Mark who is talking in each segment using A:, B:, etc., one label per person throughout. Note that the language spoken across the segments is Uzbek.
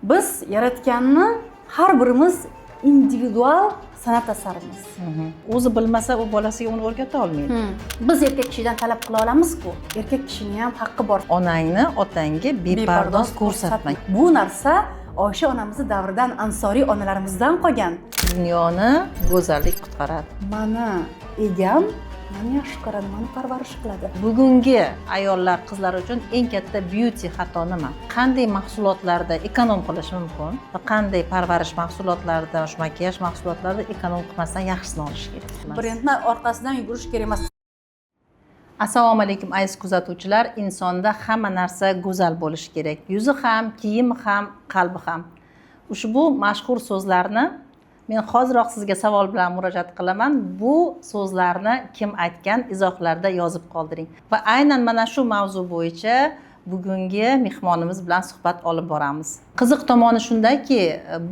A: Biz yaratganni har birimiz individual san'at asarimiz.
B: O'zi bilmasa u bolasiga uni o'rgata olmaydi.
A: Biz erkak kishidan talab qila olamiz-ku. Erkak kishining ham haqqi bor.
B: Onangni otangga bepardoz ko'rsatma.
A: Bu narsa Oysha onamizni davridan ansoriy onalarimizdan qolgan.
B: Dunyoni go'zallik qutqaradi.
A: Mani egam meni yaxshi ko'radi, meni parvarish qiladi.
B: Bugungi ayollar, qizlar uchun eng katta beauty xato nima? Qanday mahsulotlarda ekonom qilish mumkin va qanday parvarish mahsulotlarida, makiyaj mahsulotlarida ekonom qilmasdan yaxshisini olish kerak.
A: Brendni orqasidan yugurish kerak emas.
B: Assalomu alaykum aziz kuzatuvchilar. Insonda hamma narsa go'zal bo'lishi kerak. Yuzi ham, kiyimi ham, qalbi ham. Ushbu mashhur so'zlarni men hoziroq sizga savol bilan murojaat qilaman. Bu so'zlarni kim aytgan, izohlarda yozib qoldiring. Va aynan mana shu mavzu bo'yicha bugungi mehmonimiz bilan suhbat olib boramiz. Qiziq tomoni shundaki,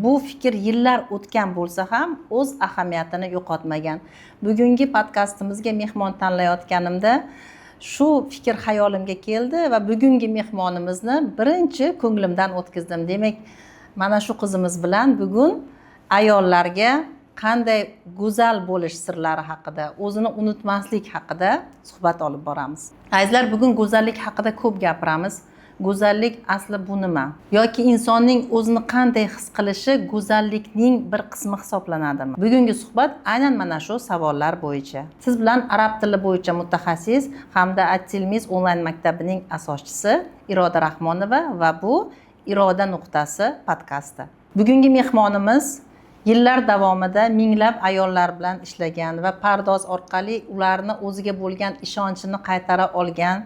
B: bu fikr yillar o'tgan bo'lsa ham o'z ahamiyatini yo'qotmagan. Bugungi podkastimizga mehmon tanlayotganimda shu fikr xayolimga keldi va bugungi mehmonimizni birinchi ko'nglimdan o'tkazdim. Demak, mana shu qizimiz bilan bugun ayollarga qanday go'zal bo'lish sirlari haqida, o'zini unutmaslik haqida suhbat olib boramiz. Azizlar, bugun go'zallik haqida ko'p gapiramiz. Go'zallik asli bu nima? Yoki insonning o'zini qanday his qilishi go'zallikning bir qismi hisoblanadimi? Bugungi suhbat aynan mana shu savollar bo'yicha. Siz bilan arab tili bo'yicha mutaxassis hamda At-Tilmiz onlayn maktabining asoschisi Iroda Rahmonova va bu Iroda nuqtasi podkasti. Bugungi mehmonimiz yillar davomida minglab ayollar bilan ishlagan va pardoz orqali ularni o'ziga bo'lgan ishonchini qaytara olgan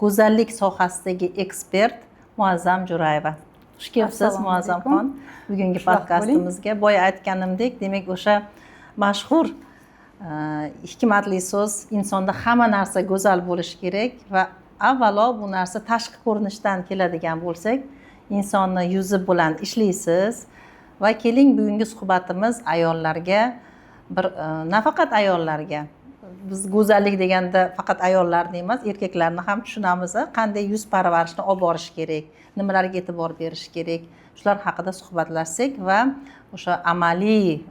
B: go'zallik sohasidagi ekspert Muazzam Jo'rayeva. Xush kelibsiz Muazzamxon. Bugungi podkastimizga boya aytganimdek, demak o'sha mashhur hikmatli so'z, insonda hamma narsa go'zal bo'lishi kerak va avvalo bu narsa tashqi ko'rinishdan keladigan bo'lsak, insonni yuzi bilan ishlaysiz. Va keling, bugungi suhbatimiz ayollarga, nafaqat ayollarga, biz go'zallik deganda faqat ayollarni emas, erkaklarni ham tushunamiz, qanday yuz parvarishni olib borish kerak, nimalarga e'tibor berish kerak, shular haqida suhbatlashsak va o'sha amaliy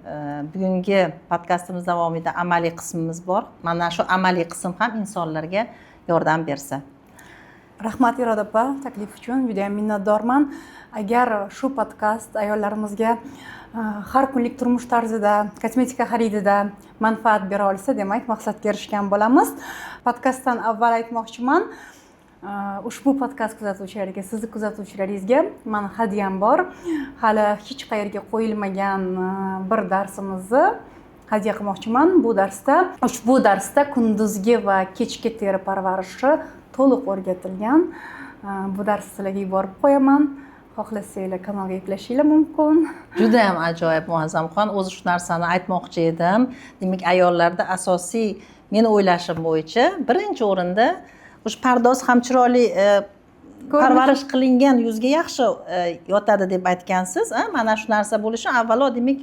B: bugungi podkastimiz davomida amaliy qismimiz bor. Mana shu amaliy qism ham insonlarga yordam bersa.
A: Rahmat Iroda opa, taklif uchun juda ham minnatdorman. Agar shu podkast ayollarimizga har kunlik turmush tarzida, kosmetika xaridida manfaat bera olsa, demak maqsadga erishgan bo'lamiz. Podkastdan avval aytmoqchiman, ushbu podkast kuzatuvchilariga, sizni kuzatuvchilaringizga meni hadyam bor. Hali hech qayerga qo'yilmagan bir darsimizni hadya qilmoqchiman. Ushbu darsda kunduzgi va kechki teri parvarishi to'liq o'rgatilgan. Bu darsni sizlarga yuborib qo'yaman. Xohlasanglar kanalga yuklashinglar mumkin.
B: Juda ham ajoyib Muazzamxon. O'zi shu narsani aytmoqchi edim. Demak, ayollarda asosiy meni o'ylashim bo'yicha birinchi o'rinda o'sha pardoz ham chiroyli parvarish qilingan yuzga yaxshi yotadi deb aytgansiz. Mana shu narsa bo'lishi avvalo demak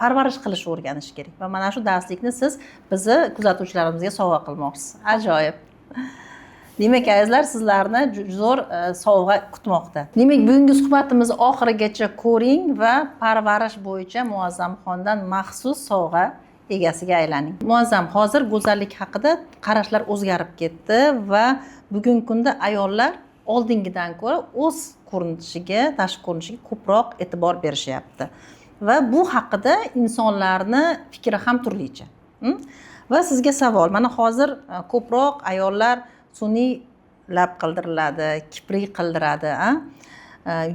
B: parvarish qilishni o'rganish kerak. Va mana shu darslikni siz bizni kuzatuvchilarimizga sovg'a qilmoqchisiz. Ajoyib. Demak, azizlar, sizlarni zo'r sovg'a kutmoqda. Demak, bugungi suhbatimizni oxirigacha ko'ring va parvarish bo'yicha Muazzamxondan maxsus sovg'a egasiga aylaning. Muazzam, hozir go'zallik haqida qarashlar o'zgarib ketdi va bugungi kunda ayollar oldingidan ko'ra o'z ko'rinishiga, tashqi ko'rinishiga ko'proq e'tibor berishyapti. Va bu haqida insonlarni fikri ham turlicha. Va sizga savol, mana hozir ko'proq ayollar sun'iy lab qildiriladi, kiprik qildiradi,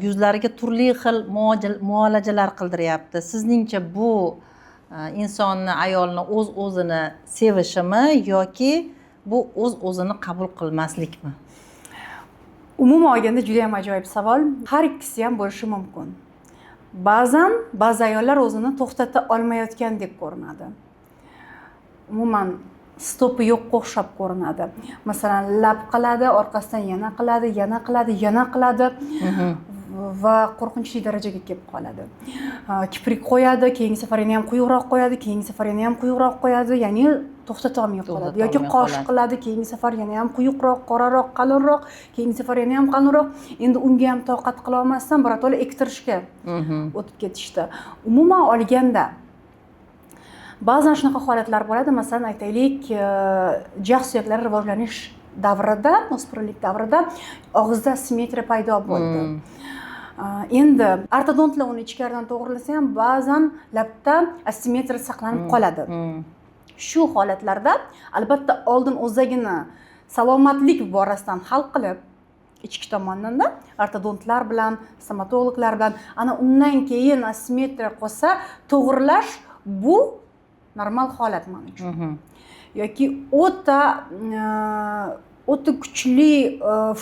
B: yuzlariga turli xil muolajalar qildiryapti. Sizningcha bu insonni, ayolni o'z-o'zini sevishimi yoki bu o'z-o'zini qabul qilmaslikmi?
A: Umuman olganda juda ham ajoyib savol. Har ikkisi ham bo'lishi mumkin. Ba'zan ba'zi ayollar o'zini to'xtata olmayotgandek ko'rinadi. Umuman stopi yo'qqa o'xshab ko'rinadi. Masalan, lab qiladi, orqasidan yana qiladi, yana qiladi, yana qiladi. va qo'rqinchli darajaga kelib qoladi. Kiprik qo'yadi, keyingi safar yana ham quyuqroq qo'yadi, keyingi safar yana ham quyuqroq qo'yadi, ya'ni to'xtata olmay qoladi. Yoki qosh qiladi, keyingi safar yana ham quyuqroq, qoraroq, qalinroq, keyingi safar yana ham qalinroq. Endi unga ham toqat qila olmasdan birato'la ektirishga o'tib ketishdi. Umuman olganda ba'zan shunaqa holatlar bo'ladi. Masalan, aytaylik, jag' suyaklari rivojlanish davrida, o'smirlik davrida og'izda asimetriya paydo bo'ldi. Endi ortodontlar uni ichkaridan to'g'rilasa ham ba'zan labda asimetriya saqlanib qoladi. Shu holatlarda albatta oldin o'zagini salomatlik borasidan hal qilib, ichki tomondan ortodontlar bilan, stomatologlar bilan, ana undan keyin asimetriya qolsa to'g'rilash bu normal holat men uchun. Yoki o'ta kuchli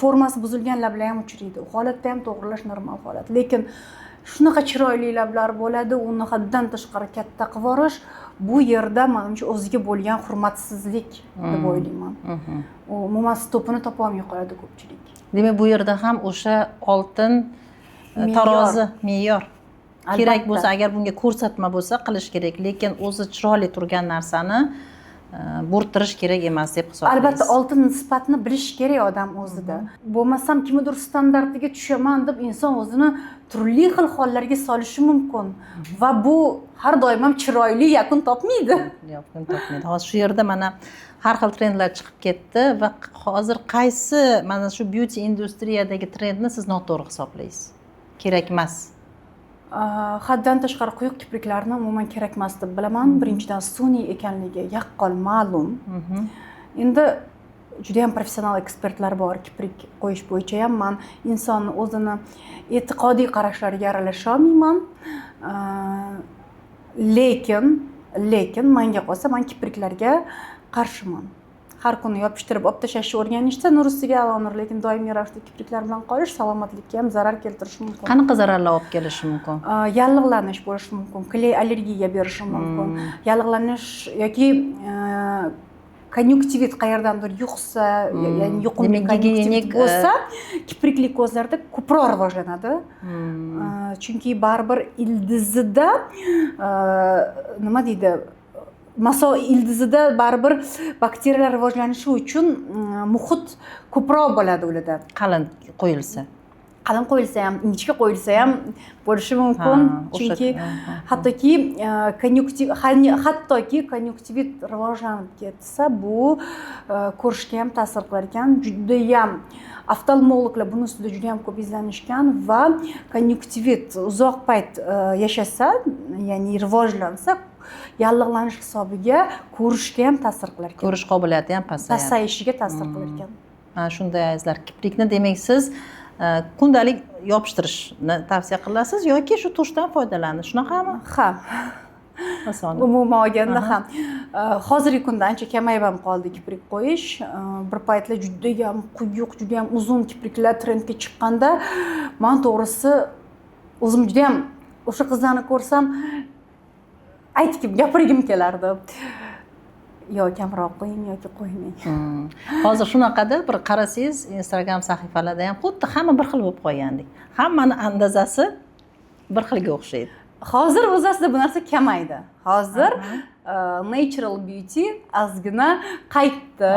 A: formasi buzilgan lablar ham uchraydi. U holatda ham to'g'rilash normal holat. Lekin shunaqa chiroyli lablar bo'ladi, uni haddan tashqari katta qilib yuborish bu yerda menimcha o'ziga bo'lgan hurmatsizlik deb o'ylayman. U umuman stopini topa olmay qoladi ko'pchilik.
B: Demak, bu yerda ham o'sha oltin tarozi, me'yor kerak bo'lsa, agar bunga ko'rsatma bo'lsa qilish kerak, lekin o'zi chiroyli turgan narsani bo'rttirish kerak emas deb hisoblaysiz.
A: Albatta oltin nisbatini bilish kerak odam o'zida. Bo'lmasam kimnidir standartiga tushaman deb inson o'zini turli xil hollarga solishi mumkin va bu har doim ham chiroyli yakun topmaydi.
B: Yakun topmaydi. Hozir shu yerda mana har xil trendlar chiqib ketdi va hozir qaysi mana shu beauty industriyadagi trendni siz noto'g'ri hisoblaysiz? Kerak emas.
A: Haddan tashqari quyuq kipriklarni umuman kerak emas deb bilaman. Birinchidan sun'iy ekanligi yaqqol ma'lum. Endi juda ham professional ekspertlar bor kiprik qo'yish bo'yicha ham. Men insonni o'zini e'tiqodiy qarashlariga aralasha olmayman. Lekin menga qolsa men kipriklarga qarshiman. Har kuni yopishtirib olib tashlashni o'rganishda nur ustiga alonur, lekin doimiy ravishda kipriklar bilan qolish salomatlikka ham zarar keltirishi mumkin.
B: Qanaqa zararlar olib kelishi mumkin?
A: Yallig'lanish bo'lishi mumkin, kley allergiya berishi mumkin. Yallig'lanish yoki konyuktivit qayerdandir yuqsa, ya'ni yuqumli konyuktivit bo'lsa, kiprikli ko'zlarda ko'proq rivojlanadi. Chunki baribir ildizida nima deydi? Maso ildizida baribir bakteriyalar rivojlanishi uchun muhit ko'proq bo'ladi ularda.
B: Qalin qo'yilsa.
A: Qalin qo'yilsa ham, ingichka qo'yilsa ham bo'lishi mumkin. Chunki hattoki konyuktivit rivojlanib ketsa, bu ko'rishga ham ta'sir qilar ekan. Juda ham oftalmologlar buni ustida juda ham ko'p izlanishgan va konyuktivit uzoq payt yashasa, ya'ni rivojlansa, yallig'lanish hisobiga ko'rishga ham ta'sir qilar ekan.
B: Ko'rish qobiliyati ham
A: pasayishiga ta'sir qilar ekan.
B: Mana shunday azizlar, kiprikni demak siz kundalik yopishtirishni tavsiya qilasiz yoki shu tushdan foydalanish, shunaqami?
A: Ha.
B: Masalan,
A: umuman olganda ham hozirgi kunda ancha kamayib ham qoldi kiprik qo'yish. Bir paytlar juda ham quyuq, juda ham uzun kipriklar trendga chiqqanda, men to'g'risi o'zim juda ham o'sha qizlarni ko'rsam aytib gapirgim kelardi. Yo kamroq qo'ying yoki qo'ymang.
B: Hozir shunaqada bir qarasangiz Instagram sahifalarida ham xuddi hamma bir xil bo'lib qolgandek. Hammani andazasi bir xilga o'xshaydi.
A: Hozir o'z aslida bu narsa kamaydi. Hozir natural beauty ozgina qaytdi.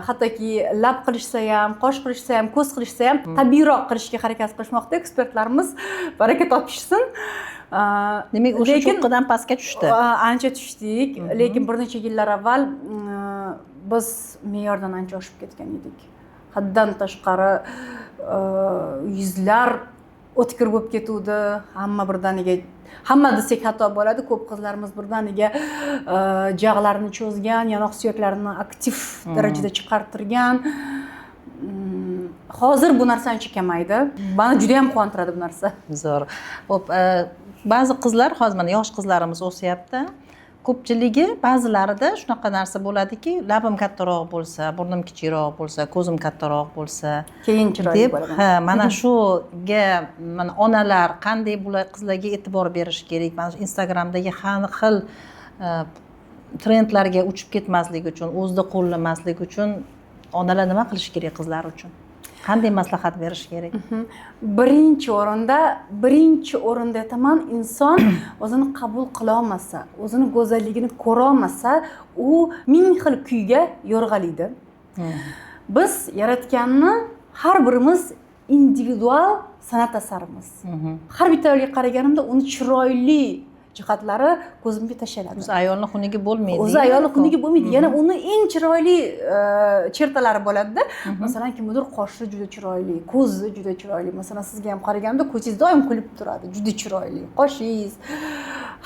A: Hattoki lab qilishsa ham, qosh qilishsa ham, ko'z qilishsa ham tabiiyroq qilishga harakat qilishmoqda. Ekspertlarimiz baraka topishsin.
B: Demak, o'sha cho'qqidan pastga tushdi.
A: Ancha tushdik, lekin bir necha yillar avval biz me'yordan ancha oshib ketgan edik. Haddan tashqari yuzlar o'tkir bo'lib ketuvdi. Hamma birdaniga, hamma desak xato bo'ladi. Ko'p qizlarimiz birdaniga jag'larini cho'zgan, yonoq suyaklarini aktiv darajada chiqartirgan. Hozir bu narsa ancha kamaydi. Meni juda ham quvontiradi bu narsa.
B: Zo'r. Xo'p, ba'zi qizlar, hozir mana yosh qizlarimiz o'syapti. Ko'pchiligi ba'zilarida shunaqa narsa bo'ladiki, labim kattaroq bo'lsa, burnim kichikroq bo'lsa, ko'zim kattaroq bo'lsa,
A: keyin chiroyli bo'laman.
B: Ha, mana shuga mana onalar qanday qizlarga e'tibor berish kerak? Mana Instagramdagi har xil trendlarga uchib ketmaslik uchun, o'zida qo'llamaslik uchun onalar nima qilish kerak qizlar uchun? qanday maslahat berish kerak?
A: birinchi o'rinda aytaman, inson o'zini qabul qila olmasa, o'zini go'zalligini ko'ra olmasa, u ming xil kuyga yo'rg'alaydi. Biz yaratganni har birimiz individual san'at asarimiz. Har bittaga qaraganimda uni chiroyli jihatlari ko'zimga tashlanadi.
B: O'zi ayolni xunigi bo'lmaydi.
A: O'zi ayolni xunigi bo'lmaydi. Yana uni eng chiroyli chertalari bo'ladi-da. Masalan, kimdir qoshi juda chiroyli, ko'zi juda chiroyli. Masalan, sizga ham qaraganimda ko'zingiz doim kulib turadi, juda chiroyli. Qoshingiz.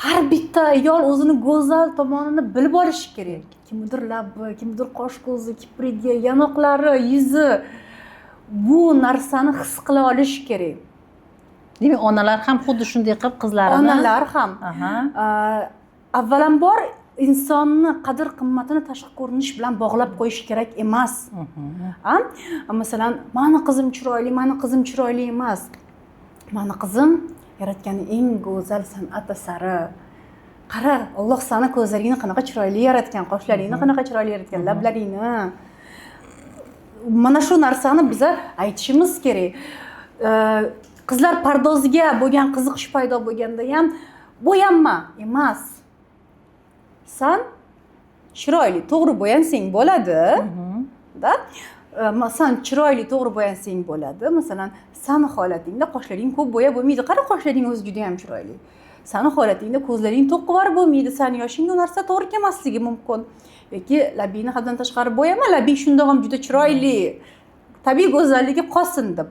A: Har bitta ayol o'zini go'zal tomonini bilib olishi kerak. Kimdir labi, kimdir qosh ko'zi, kiprigi, yanoqlari, yuzi. Bu narsani his qila olish kerak.
B: Demak, onalar ham xuddi shunday qilib qizlarini.
A: Onalar ham. Avvalambor insonni qadr qimmatini tashqi ko'rinish bilan bog'lab qo'yish kerak emas. Masalan, mani qizim chiroyli emas. Mani qizim yaratganning eng go'zal san'at asari. Qara, Alloh seni ko'zlaringni qanaqa chiroyli yaratgan, qoshlaringni qanaqa chiroyli yaratgan, lablaringni. Mana shu narsani biz aytishimiz kerak. Qizlar pardoziga bo'lgan qiziqish paydo bo'lganda ham bo'yanma emas. Sen chiroyli, to'g'ri bo'yansang bo'ladi. Da? Sen chiroyli, to'g'ri bo'yansang bo'ladi. Masalan, seni holatingda qoshlaring ko'p bo'ya bo'lmaydi. Qara, qoshlaring o'zi juda ham chiroyli. Seni holatingda ko'zlaring to'qqivar bo'lmaydi. Seni yoshingga narsa to'g'ri kelmasligi mumkin. Yoki labingni haddan tashqari bo'yama, labing shundoq ham juda chiroyli. Tabiiy go'zalligi qolsin deb.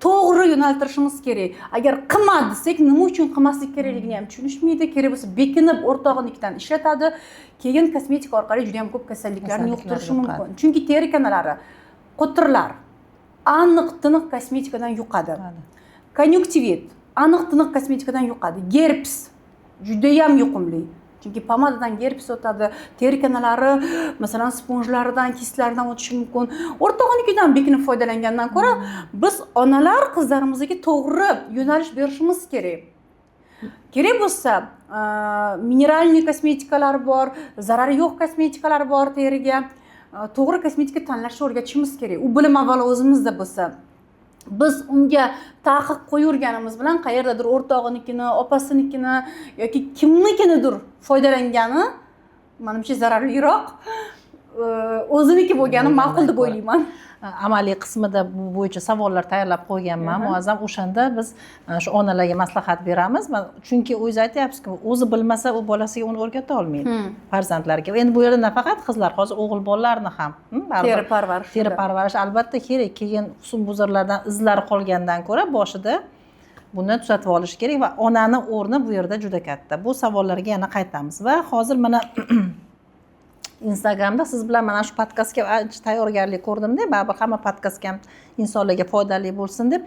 A: To'g'ri yo'naltirishimiz kerak. Agar qilma desak, nima uchun qilmaslik kerakligini ham tushunishmaydi. Kerak bo'lsa bekinib o'rtog'inikidan ishlatadi. Keyin kosmetika orqali juda ham ko'p kasalliklarni yuqtirishi mumkin. Chunki teri kanallari, qo'tirlar aniq-tiniq kosmetikadan yuqadi. Konjunktivit aniq-tiniq kosmetikadan yuqadi. Gerpes juda ham yuqumli. Chunki pomadadan gerpes o'tadi, teri kanallari, masalan, sponjlaridan, kistlaridan o'tishi mumkin. O'rtog'inikidan bekinib foydalangandan ko'ra, biz onalar qizlarimizga to'g'ri yo'nalish berishimiz kerak. Kerak bo'lsa, mineralniy kosmetikalar bor, zarari yo'q kosmetikalar bor teriga. To'g'ri kosmetika tanlashni o'rgatishimiz kerak. U bilim avvalo o'zimizda bo'lsa. Biz unga taqiq qo'yurganimiz bilan qayerdadir o'rtog'inikini, opasinikini yoki kimnikinidir foydalangani menimcha zararliroq, o'ziniki bo'lgani ma'qul deb o'ylayman.
B: Amaliy qismida bu bo'yicha savollar tayyorlab qo'yganman. Muazzam o'shanda biz shu onalarga maslahat beramiz. Chunki o'zi aytyapsiz-ku, o'zi bilmasa u bolasiga uni o'rgata olmaydi, farzandlariga. Endi bu yerda nafaqat qizlar, hozir o'g'il bolalarni ham teri parvarish albatta kerak. Keyin husnbuzarlardan izlar qolgandan ko'ra boshida buni tuzatib olish kerak va onani o'rni bu yerda juda katta. Bu savollarga yana qaytamiz va hozir mana Instagramda siz bilan mana shu podkastga tayyorgarlik ko'rdim-da, baribir hamma podkastga ham insonlarga foydali bo'lsin deb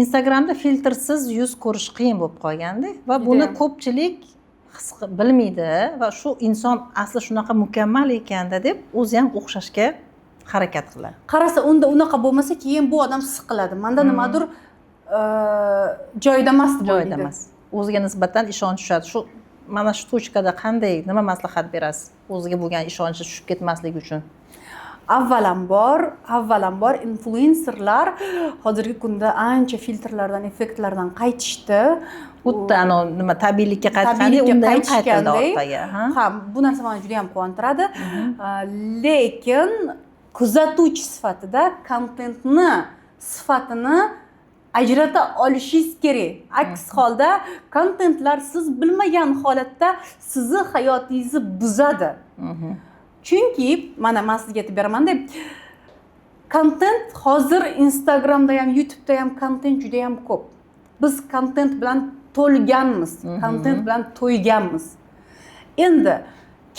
B: Instagramda filtrsiz yuz ko'rish qiyin bo'lib qolganda va buni ko'pchilik bilmaydi va shu inson asli shunaqa mukammal ekanda deb o'zi ham o'xshashga harakat qiladi. Qarasa, unda unaqa bo'lmasa, keyin bu odam siqiladi. Menda nimadir joyida emas deb o'ylaydi. O'ziga nisbatan ishonch tushadi. Shu mana shu tochkada qanday, nima maslahat berasiz o'ziga bo'lgan ishonchi tushib ketmasligi uchun? Avvalambor influencerlar hozirgi kunda ancha filtrlardan, effektlardan qaytishdi. Xuddi nima tabiiylikka qaytganda unda ham qaytildi orqaga. Ha, bu narsa meni juda ham quvontiradi. Lekin kuzatuvchi sifatida kontentni sifatini ajrata olishingiz kerak. Aks holda kontentlar siz bilmagan holatda sizni hayotingizni buzadi. Chunki mana men sizga aytib beraman deb, kontent hozir Instagramda ham, YouTube'da ham kontent juda ham ko'p. Biz kontent bilan to'lganmiz, kontent bilan to'yganmiz. Endi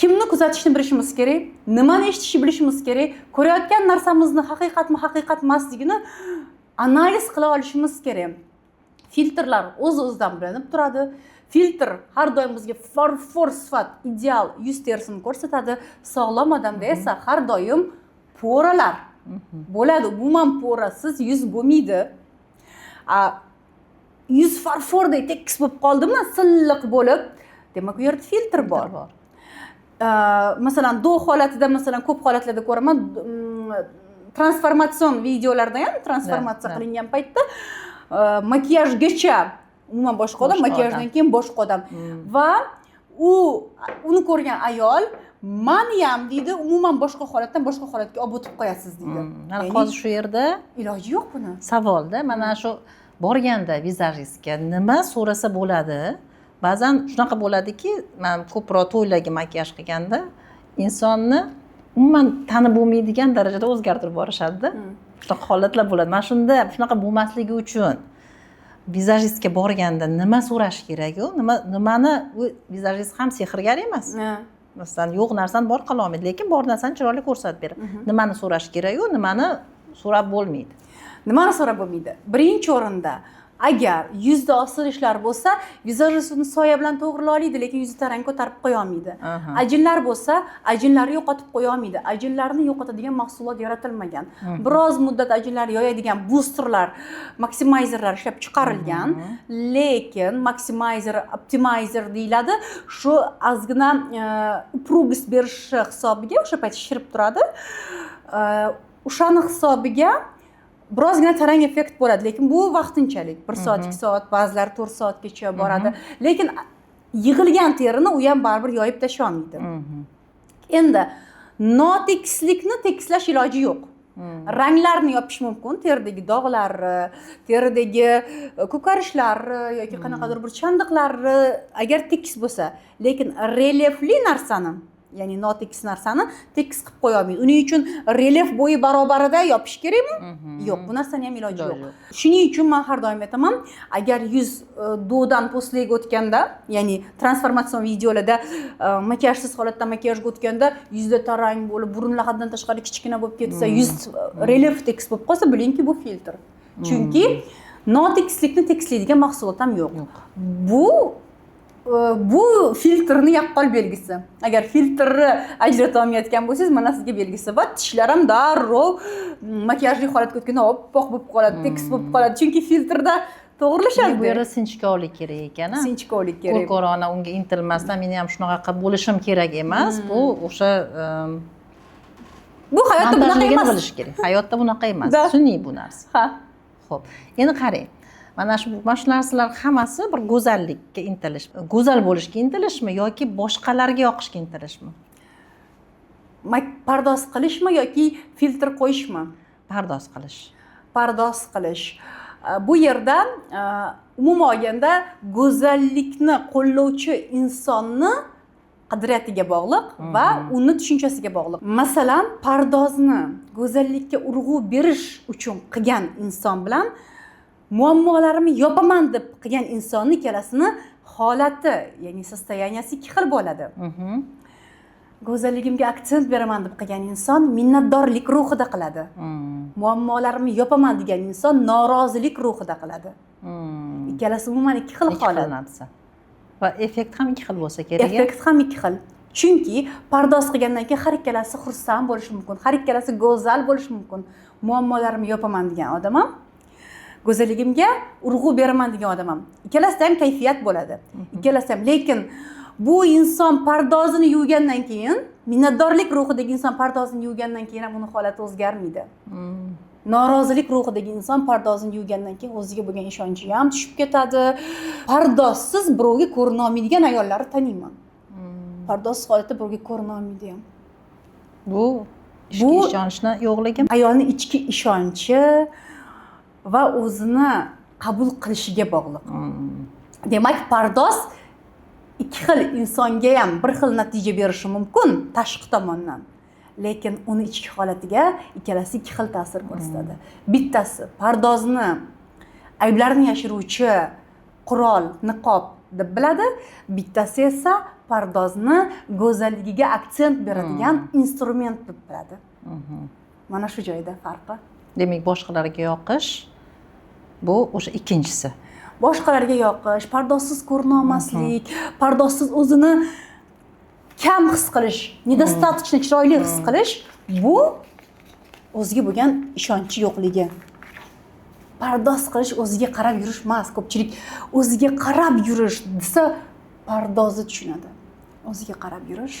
B: kimni kuzatishni bilishimiz kerak, nimani eshitishni bilishimiz kerak, ko'rayotgan narsamizni haqiqatmi, haqiqat emasligini analiz qila olishimiz kerak. Filtrlar o'z-o'zidan bilinib turadi. Filtr har doim bizga farfor sifat, ideal yuz terisini ko'rsatadi. Sog'lom odamda esa har doim poralar bo'ladi. Umuman porasiz yuz bo'lmaydi. Yuz farfordek tekis bo'lib qoldimi, silliq bo'lib, demak u yerda filtr bor. Masalan, do holatida, masalan, ko'p holatlarda ko'raman,
A: transformatsion videolarda ham transformatsiya qilingan paytda makiyajgacha umuman boshqa odam, makiyajdan keyin boshqa odam va uni ko'rgan ayol mani ham deydi umuman boshqa holatdan boshqa holatga olib o'tib qo'yasiz deydi.
B: Mana hozir shu yerda
A: iloji yo'q buni.
B: Savolda mana shu borganda vizajistga nima so'rasa bo'ladi? Ba'zan shunaqa bo'ladiki, men ko'proq to'ylarga makiyaj qilganda insonni umuman tanib bo'lmaydigan darajada o'zgartirib borishadi-da. Shunaqa holatlar bo'ladi. Mana shunda shunaqa bo'lmasligi uchun vizajistga borganda nima so'rash kerak-ku? Nimani u vizajist ham sehrgar emas. Masalan, yo'q narsani bor qila olmaydi, lekin bor narsani chiroyli ko'rsatib beradi. Nimani so'rash kerak-ku? Nimani so'rab bo'lmaydi?
A: Nimani so'rab bo'lmaydi? Birinchi o'rinda agar yuzda osilishlar bo'lsa, vizajist uni soya bilan to'g'rilay oladi, lekin yuzni tarang ko'tarib qo'ya olmaydi. Ajinlar bo'lsa, ajinlarni yo'qotib qo'ya olmaydi. Ajinlarni yo'qotadigan mahsulot yaratilmagan. Biroz muddat ajinlarni yoyadigan boosterlar, maksimizerlar ishlab chiqarilgan, lekin maksimizer, optimizer deyiladi. Shu ozgina uprugost berishi hisobiga o'sha payt shirib turadi. O'shani hisobiga birozgina tarang effekt bo'ladi, lekin bu vaqtinchalik. 1 soat, 2 soat, ba'zilar 4 soatgacha boradi. Lekin yig'ilgan terini u ham baribir yoyib tashlay olmaydi. Endi notekislikni tekislash iloji yo'q. Ranglarni yopish mumkin, teridagi dog'lar, teridagi ko'karishlar yoki qanaqadir bir chandiqlar agar tekis bo'lsa, lekin relyefli narsani, ya'ni notekis narsani tekis qilib qo'ya olmaydi. Uning uchun relyef bo'yi barobarida yopish kerakmi? Yo'q, bu narsani ham iloji yo'q. Shuning uchun men har doim aytaman, agar yuz do'dan postliga o'tganda, ya'ni transformatsion videolarda makiyajsiz holatdan makiyajga o'tganda yuzda tarang bo'lib, burunlar haddan tashqari kichkina bo'lib ketsa, yuz relyef tekis bo'lib qolsa, bilingki bu filtr. Chunki notekislikni tekislaydigan mahsulot ham yo'q. Bu filtrni yaqqol belgisi. Agar filtrni ajrata olmayotgan bo'lsangiz, mana sizga belgisi. Va tishlar ham darrov makiyajli holatga o'tganda oppoq bo'lib qoladi, tekis bo'lib qoladi. Chunki filtrda to'g'rilashadi.
B: Bu yerda sinchkovlik kerak ekan.
A: Sinchkovlik kerak.
B: Ko'rkorona unga intilmasdan men ham shunaqa qilib bo'lishim kerak emas. Bu o'sha
A: bu hayotda bunaqa emas.
B: Bilish kerak. Hayotda bunaqa emas. Sun'iy bu narsa.
A: Ha.
B: Xo'p. Endi qarang. Mana shu narsalar hammasi bir go'zallikka intilish. Go'zal bo'lishga intilishmi yoki boshqalarga yoqishga intilishmi?
A: Pardoz qilishmi yoki filtr qo'yishmi?
B: Pardoz qilish.
A: Pardoz qilish. Bu yerda umuman olganda go'zallikni qo'llovchi insonni qadriyatiga bog'liq va uni tushunchasiga bog'liq. Masalan, pardozni go'zallikka urg'u berish uchun qilgan inson bilan muammolarimni yopaman deb qilgan insonni ikkalasini holati, ya'ni sostoyaniyasi ikki xil bo'ladi. Go'zalligimga aksent beraman deb qilgan inson minnatdorlik ruhida qiladi. Muammolarimni yopaman degan inson norozilik ruhida qiladi. Ikkalasi umuman ikki xil holat.
B: Va effekt ham ikki xil bo'lsa kerak.
A: Effekt ham ikki xil. Chunki pardoz qilgandan keyin har ikkalasi xursand bo'lishi mumkin, har ikkalasi go'zal bo'lishi mumkin. Muammolarimni yopaman degan odam ham, go'zalligimga urg'u beraman degan odam ham. Ikkalasida ham kayfiyat bo'ladi. Ikkalasida ham, lekin bu inson pardozini yuvgandan keyin, minnatdorlik ruhidagi inson pardozini yuvgandan keyin ham uning holati o'zgarmaydi. Norozilik ruhidagi inson pardozini yuvgandan keyin o'ziga bo'lgan ishonchi ham tushib ketadi. Pardozsiz birovga ko'rina olmaydigan ayollarni taniyman. Pardozsiz holatda birovga ko'rina olmaydi ham.
B: Bu ichki ishonchni yo'qligi,
A: ayolning ichki ishonchi va o'zini qabul qilishiga bog'liq. Demak, pardoz ikki xil insonga ham bir xil natija berishi mumkin tashqi tomondan. Lekin uni ichki holatiga ikkalasi ikki xil ta'sir ko'rsatadi. Bittasi pardozni ayblarni yashiruvchi qurol, niqob deb biladi, bittasi esa pardozni go'zalligiga aksent beradigan instrument deb biladi. Mana shu joyda farqi.
B: Demak, boshqalarga yoqish bu o'sha ikkinchisi.
A: Boshqalarga yoqish, pardozsiz ko'rina olmaslik, pardozsiz o'zini kam his qilish, недостаточно chiroyli his qilish, bu o'ziga bo'lgan ishonchi yo'qligi. Pardoz qilish o'ziga qarab yurish emas. Ko'pchilik o'ziga qarab yurish desa pardozni tushunadi. O'ziga qarab yurish,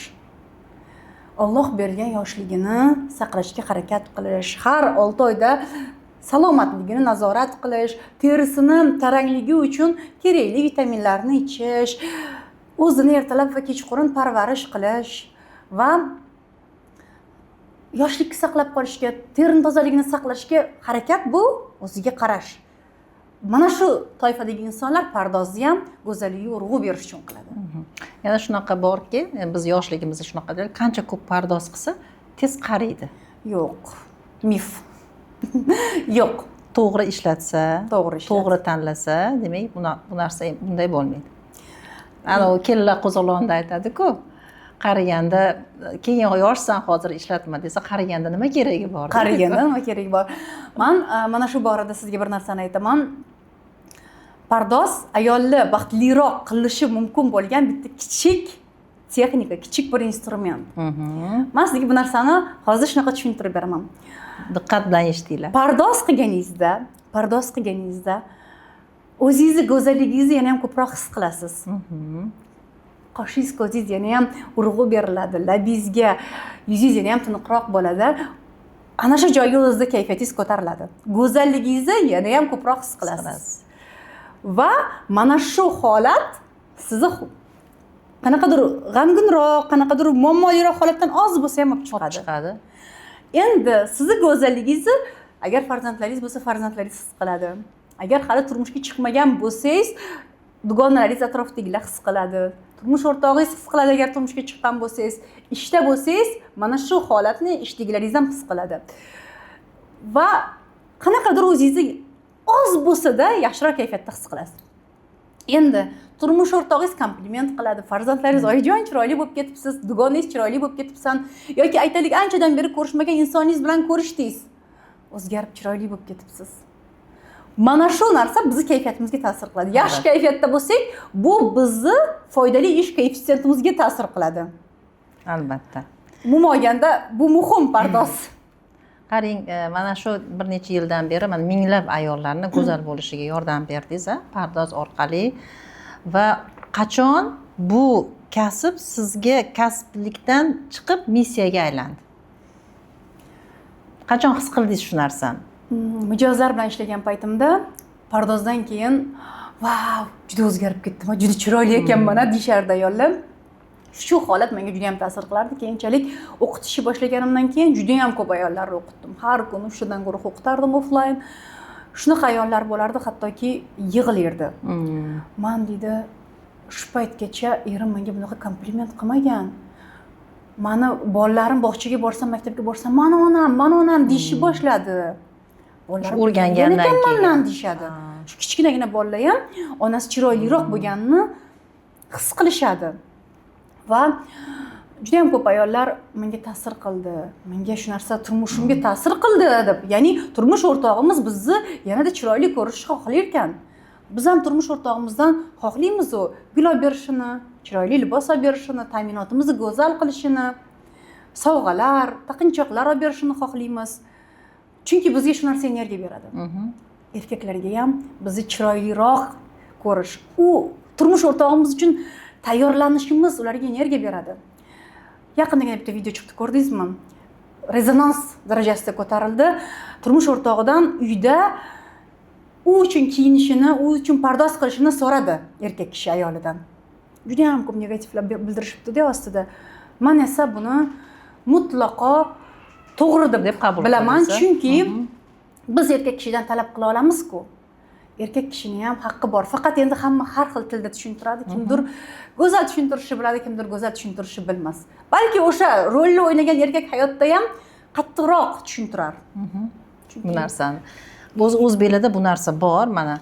A: Alloh bergan yoshligini saqlashga harakat qilish, har 6 oyda salomatligini nazorat qilish, terisini tarangligi uchun kerakli vitaminlarni ichish, o'zini ertalab va kechqurun parvarish qilish va yoshlikni saqlab qolishga, terini tozaligini saqlashga harakat bu o'ziga qarash. Mana shu toifadagi insonlar pardozni ham go'zallikka urg'u berish uchun qiladi.
B: Yana shunaqa borki, biz yoshligimizda shunaqa deylik, qancha ko'p pardoz qilsa, tez qariydi.
A: Yo'q, mif. Yo'q.
B: To'g'ri ishlatsa,
A: To'g'ri
B: tanlasa, demak, bu narsa bunday bo'lmaydi. Ana u kelinlar qo'zg'olonda aytadi-ku, qariganda keyin yoshsan hozir ishlatma desa, qariganda nima keragi bor?
A: Qariganda nima keragi bor? Men mana shu borada sizga bir narsani aytaman. Pardoz ayolni baxtliroq qilishi mumkin bo'lgan bitta kichik texnika, kichik bir instrument. Men sizga bu narsani hozir shunaqa tushuntirib beraman.
B: Diqqat bilan eshitinglar.
A: Pardoz qilganingizda o'zingizni go'zalligingizni yana ham ko'proq his qilasiz. Qoshingiz, ko'zingiz yana ham urg'u beriladi, labingizga, yuzingiz yana ham tiniqroq bo'ladi. Ana shu joyga o'zingizda kayfiyatingiz ko'tariladi. Go'zalligingizni yana ham ko'proq his qilasiz. Va mana shu holat sizni qanaqadir g'amginroq, qanaqadir muammoliroq holatdan oz bo'lsa ham olib chiqadi. Endi sizni go'zalligingizni agar farzandlaringiz bo'lsa, farzandlaringiz his qiladi. Agar hali turmushga chiqmagan bo'lsangiz, dugonalaringiz, atrofdagilar his qiladi. Turmush o'rtog'ingiz his qiladi agar turmushga chiqqan bo'lsangiz, ishda bo'lsangiz, mana shu holatni ishdagilaringiz ham his qiladi. Va qanaqadir o'zingizni oz bo'lsa-da yaxshiroq kayfiyatda his qilasiz. Endi turmush o'rtog'ingiz kompliment qiladi, farzandlaringiz oyijon chiroyli bo'lib ketibsiz, dugoningiz chiroyli bo'lib ketibsan yoki aytaylik anchadan beri ko'rishmagan insoningiz bilan ko'rishdingiz. O'zgarib chiroyli bo'lib ketibsiz. Mana shu narsa bizning kayfiyatimizga ta'sir qiladi. Yaxshi kayfiyatda bo'lsak, bu bizni foydali ish koeffitsientimizga ta'sir qiladi.
B: Albatta.
A: Umuman olganda bu muhim pardoz.
B: Qarang, mana shu bir necha yildan beri men minglab ayollarni go'zal bo'lishiga yordam berdingiz, pardoz orqali. Va qachon bu kasb sizga kasblikdan chiqib missiyaga aylandi? Qachon his qildingiz shu narsani?
A: Mijozlar bilan ishlagan paytimda pardozdan keyin "Vau, juda o'zgarib ketdim, juda chiroyli ekanman" deyishardi ayollar. Shu holat menga juda ham ta'sir qilardi. Keyinchalik o'qitishni boshlaganimdan keyin juda ham ko'p ayollarni o'qitdim. Har kuni shundan guruh o'qitardim offline. Shunaqa ayollar bo'lardi, hattoki yig'lardi. Men deydi, shu paytgacha erim menga bunaqa kompliment qilmagan. Mani bolalarim bog'chaga borsam, maktabga borsam, "Mana onam" deyishni boshladi. Bolalar
B: o'rgangandan keyin
A: deyshadi. Shu kichkinagina bolalar ham onasi chiroyliroq bo'lganini his qilishadi. Va juda ham ko'p ayollar menga ta'sir qildi. Menga shu narsa turmushimga ta'sir qildi deb. Ya'ni turmush o'rtog'imiz bizni yanada chiroyli ko'rishni xohlar ekan. Biz ham turmush o'rtog'imizdan xohlaymiz u gul olib berishini, chiroyli libos olib berishini, ta'minotimizni go'zal qilishini, sovg'alar, taqinchoqlar olib berishini xohlaymiz. Chunki bizga shu narsa energiya beradi. Erkaklarga ham bizni chiroyliroq ko'rish, u turmush o'rtog'imiz uchun tayyorlanishimiz ularga energiya beradi. Yaqindagina bitta video chiqdi, ko'rdingizmi? Rezonans darajasida ko'tarildi. Turmush o'rtog'idan uyda u uchun kiyinishini, u uchun pardoz qilishini so'radi erkak kishi ayolidan. Juda ham ko'p negativlar bildirishibdi-da ostida. Men esa buni mutlaqo to'g'ri deb qabul qilaman, chunki biz erkak kishidan talab qila olamiz-ku. Erkak kishining ham haqqi bor. Faqat endi hamma har xil tilda tushuntiradi. Kimdir go'zal tushuntirishni biladi, kimdir go'zal tushuntirishni bilmas. Balki o'sha rolni o'ynagan erkak hayotda ham qattiqroq tushuntirar.
B: Bu narsani o'z belida bu narsa bor. Mana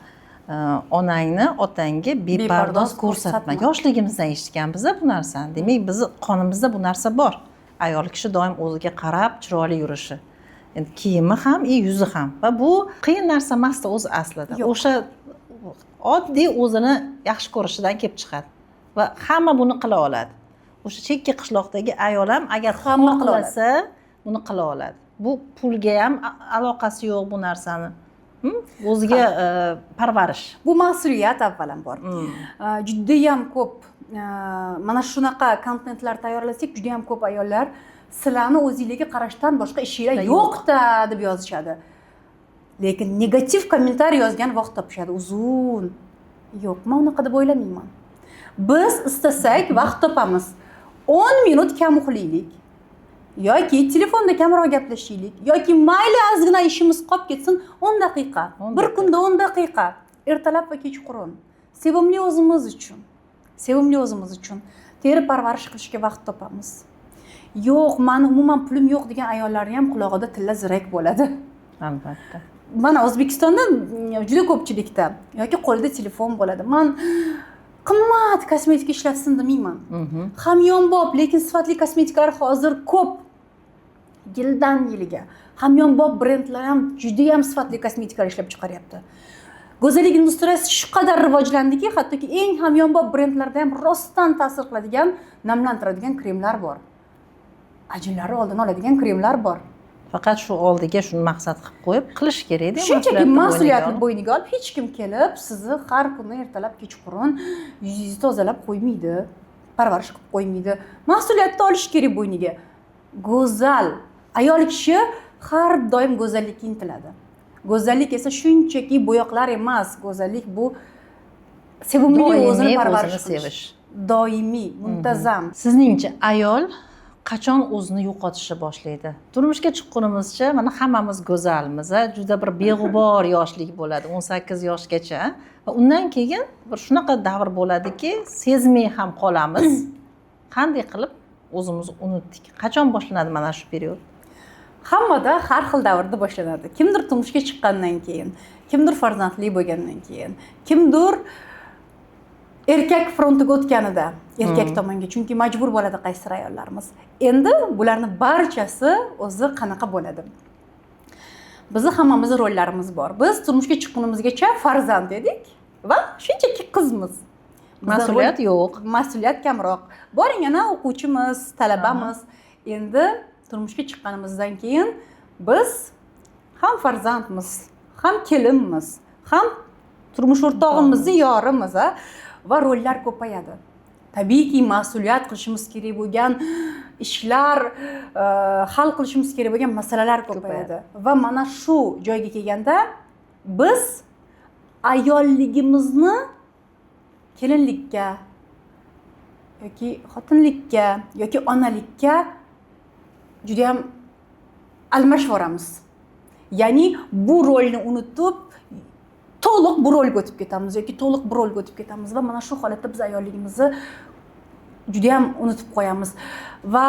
B: onangni otangga bepardoz ko'rsatma. Yoshligimizdan eshitganmiz bu narsani. Demak, bizni qonimizda bu narsa bor. Ayol kishi doim o'ziga qarab chiroyli yurishi. Endi kiyimi ham, yuzi ham. Va bu qiyin narsa emas o'z aslida. O'sha oddiy o'zini yaxshi ko'rishidan kelib chiqadi. Va hamma buni qila oladi. O'sha chekka qishloqdagi ayol ham agar hamma qilsa, buni qila oladi. Bu pulga ham aloqasi yo'q bu narsani. O'ziga parvarish.
A: Bu mas'uliyat avvalambor. Juda ham ko'p mana shunaqa kontentlar tayyorlasak, juda ham ko'p ayollar sizlarni o'zingizga qarashdan boshqa ishinglar yo'q-da deb yozishadi. Lekin negativ kommentariy yozgan vaqt topishadi uzun. Yo'q, men unaqa deb o'ylamayman. Biz istasak vaqt topamiz. 10 minut kam uxlaylik. Yoki telefonda kamroq gaplashaylik, yoki mayli ozgina ishimiz qolib ketsin 10 daqiqa. Bir kunda 10 daqiqa. Ertalab va kechqurun. Sevimli o'zimiz uchun. Sevimli o'zimiz uchun teri parvarish qilishga vaqt topamiz. Yo'q, meni umuman pulim yo'q degan ayollarning ham quloqida tilla zirak bo'ladi.
B: Albatta.
A: Mana O'zbekistonda juda ko'pchilikda yoki qo'lida telefon bo'ladi. Men qimmat kosmetika ishlatsin demayman. Hamyonbop, lekin sifatli kosmetikalar hozir ko'p. Yildan yilga hamyonbop brendlar ham juda ham sifatli kosmetikalar ishlab chiqaryapti. Go'zallik industriyasi shu qadar rivojlandiki, hattoki eng hamyonbop brendlarda ham rostdan ta'sir qiladigan, namlantiradigan kremlar bor. Ajinlarni oldini oladigan kremlar bor.
B: Faqat shu oldiga shuni maqsad qilib qo'yib qilish kerak-da.
A: Shunchaki mas'uliyatni bo'yniga olib, hech kim kelib sizni har kuni ertalab kechqurun yuzingizni tozalab qo'ymaydi, parvarish qilib qo'ymaydi. Mas'uliyatni olish kerak bo'yniga. Go'zal ayol kishi har doim go'zallikka intiladi. Go'zallik esa shunchaki bo'yoqlar emas. Go'zallik bu sevimli o'zini parvarish qilish. Doimiy, muntazam.
B: Sizningcha ayol qachon o'zini yo'qotishni boshlaydi? Turmushga chiqqunimizcha mana hammamiz go'zalmiz, juda bir beg'ubor yoshlik bo'ladi, 18 yoshgacha. Va undan keyin bir shunaqa davr bo'ladiki, sezmay ham qolamiz. Qanday qilib o'zimizni unutdik? Qachon boshlanadi mana shu period?
A: Hammada har xil davrda boshlanadi. Kimdir turmushga chiqqandan keyin, kimdir farzandli bo'lgandan keyin, kimdir erkak frontiga o'tganida, erkak tomonga, chunki majbur bo'ladi qaysi ayollarimiz. Endi bularning barchasi o'zi qanaqa bo'ladi? Bizni hammamizning rollarimiz bor. Biz turmushga chiqqunimizgacha farzand edik va shunchaki qizmiz.
B: Mas'uliyat yo'q.
A: Mas'uliyat kamroq. Boring yana o'quvchimiz, talabamiz. Endi turmushga chiqqanimizdan keyin biz ham farzandmiz, ham kelinmiz, ham turmush o'rtog'imizning yorimiz va rollar ko'payadi. Tabiiyki mas'uliyat qilishimiz kerak bo'lgan ishlar, hal qilishimiz kerak bo'lgan masalalar ko'payadi. Va mana shu joyga kelganda biz ayolligimizni kelinlikka yoki xotinlikka yoki onalikka juda ham almashib boramiz. Ya'ni bu rolni unutib to'liq bu rolga o'tib ketamiz yoki to'liq bu rolga o'tib ketamiz va mana shu holatda biz ayolligimizni juda ham unutib qo'yamiz va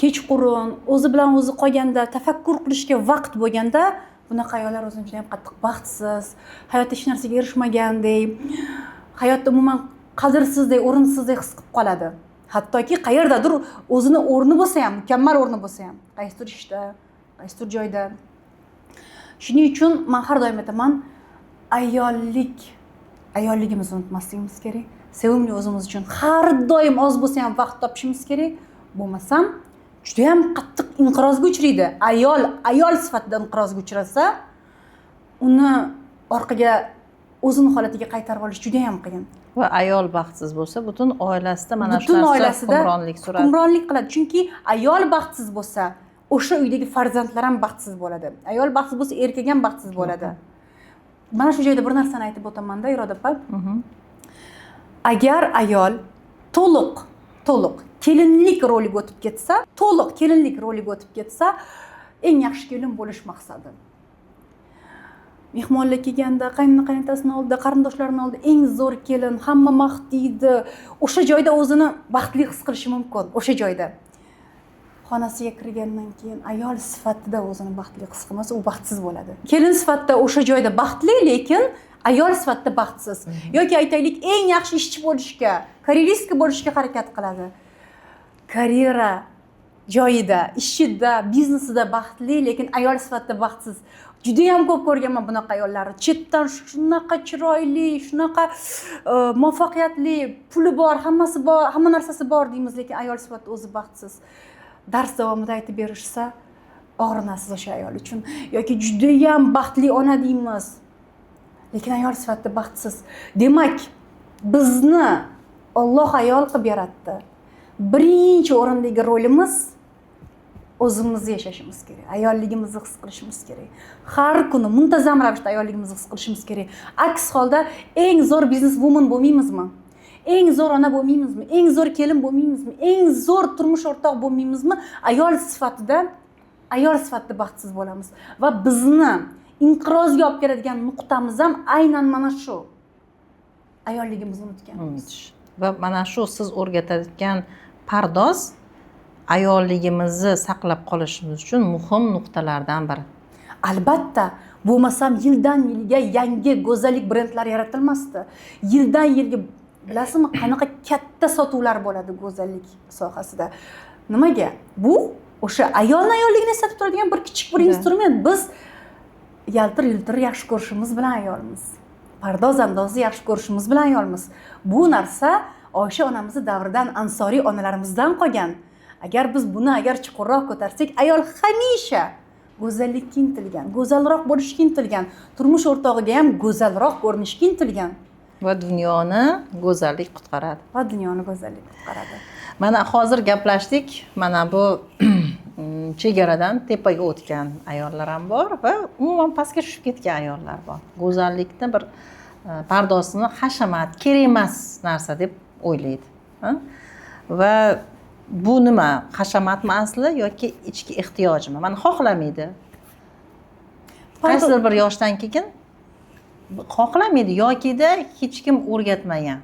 A: kechqurun o'zi bilan o'zi qolganda, tafakkur qilishga vaqt bo'lganda bunaqa ayollar o'zini juda ham qattiq baxtsiz, hayotda hech narsaga erishmagandek, hayotda umuman qadrsizdek, o'rinsizdek his qilib qoladi. Hattoki qayerdadir o'zini o'rni bo'lsa ham, mukammal o'rni bo'lsa ham, qaysidir ishda, qaysidir joyda. Shuning uchun men har doim aytaman, ayolligimizni unutmasligimiz kerak. Sevimli o'zimiz uchun har doim oz bo'lsa ham vaqt topishimiz kerak. Bo'lmasam juda ham qattiq inqirozga uchraydi. Ayol sifatida inqirozga uchrasa, uni orqaga o'zini holatiga qaytarib olish juda ham qiyin.
B: Va ayol baxtsiz bo'lsa, butun oilasida mana shu narsa hukmronlik suradi.
A: Hukmronlik qiladi. Chunki ayol baxtsiz bo'lsa, o'sha uydagi farzandlar ham baxtsiz bo'ladi. Ayol baxtsiz bo'lsa, erkak ham baxtsiz bo'ladi. Mana shu joyda bir narsani aytib o'taman-da, Iroda opa. Agar ayol to'liq kelinlik roliga o'tib ketsa, eng yaxshi kelin bo'lish maqsadi. Mehmonlar kelganda, qaynotasini oldida, qarindoshlarini oldida eng zo'r kelin, hamma maqtaydi. O'sha joyda o'zini baxtli his qilishi mumkin, o'sha joyda. Xonasiga kirgandan keyin ayol sifatida o'zini baxtli his qilmasa, u baxtsiz bo'ladi. Kelin sifatida o'sha joyda baxtli, lekin ayol sifatida baxtsiz. Yoki aytaylik, eng yaxshi ishchi bo'lishga, karyeristka bo'lishga harakat qiladi. Karyera joyida, ishida, biznesida baxtli, lekin ayol sifatida baxtsiz. Juda ham ko'p ko'rganman bunaqa ayollarni. Chetdan shunaqa chiroyli, shunaqa muvaffaqiyatli, puli bor, hammasi bor, hamma narsasi bor deymiz, lekin ayol sifatida o'zi baxtsiz. Dars davomida aytib berishsa, og'rinasiz o'sha ayol uchun. Yoki juda ham baxtli ona deymiz, lekin ayol sifatida baxtsiz. Demak, bizni Alloh ayol qilib yaratdi. Birinchi o'rindagi rolimiz o'zimizni yashashimiz kerak, ayolligimizni his qilishimiz kerak. Har kuni muntazam ravishda ayolligimizni his qilishimiz kerak. Aks holda eng zo'r biznes woman bo'lmaymizmi? Eng zo'r ona bo'lmaymizmi? Eng zo'r kelin bo'lmaymizmi? Eng zo'r turmush o'rtoq bo'lmaymizmi? Ayol sifatida baxtsiz bo'lamiz va bizni inqirozga olib keladigan nuqtamiz ham aynan mana shu. Ayolligimizni unutganmiz.
B: Va mana shu siz o'rgatayotgan pardoz ayolligimizni saqlab qolishimiz uchun muhim nuqtalardan biri.
A: Albatta, bo'lmasam yildan yilga yangi go'zallik brendlari yaratilmasdi. Yildan yilga bilasizmi, qanaqa katta sotuvlar bo'ladi go'zallik sohasida. Nimaga? Bu o'sha ayolligini eslatib turadigan bir kichik bir instrument. Biz yaltir-yultir yaxshi ko'rishimiz bilan ayolmiz. Pardoz andozni yaxshi ko'rishimiz bilan ayolmiz. Bu narsa Oysha onamizni davridan ansoriy onalarimizdan qolgan. Agar biz buni chuqurroq ko'tarsak, ayol hamisha go'zallikka intilgan, go'zalroq bo'lishga intilgan, turmush o'rtog'iga ham go'zalroq ko'rinishga intilgan.
B: Va dunyoni go'zallik qutqaradi. Mana hozir gaplashdik, mana bu chegaradan tepaga o'tgan ayollar ham bor va umuman pastga tushib ketgan ayollar bor. Go'zallikni bir pardozini hashamat, kerak emas narsa deb o'ylaydi. Va bu nima? Hashamatmi asli yoki ichki ehtiyojmi? Mana xohlamaydi. Qaysidir bir yoshdan keyin xohlamaydi yokida hech kim o'rgatmagan.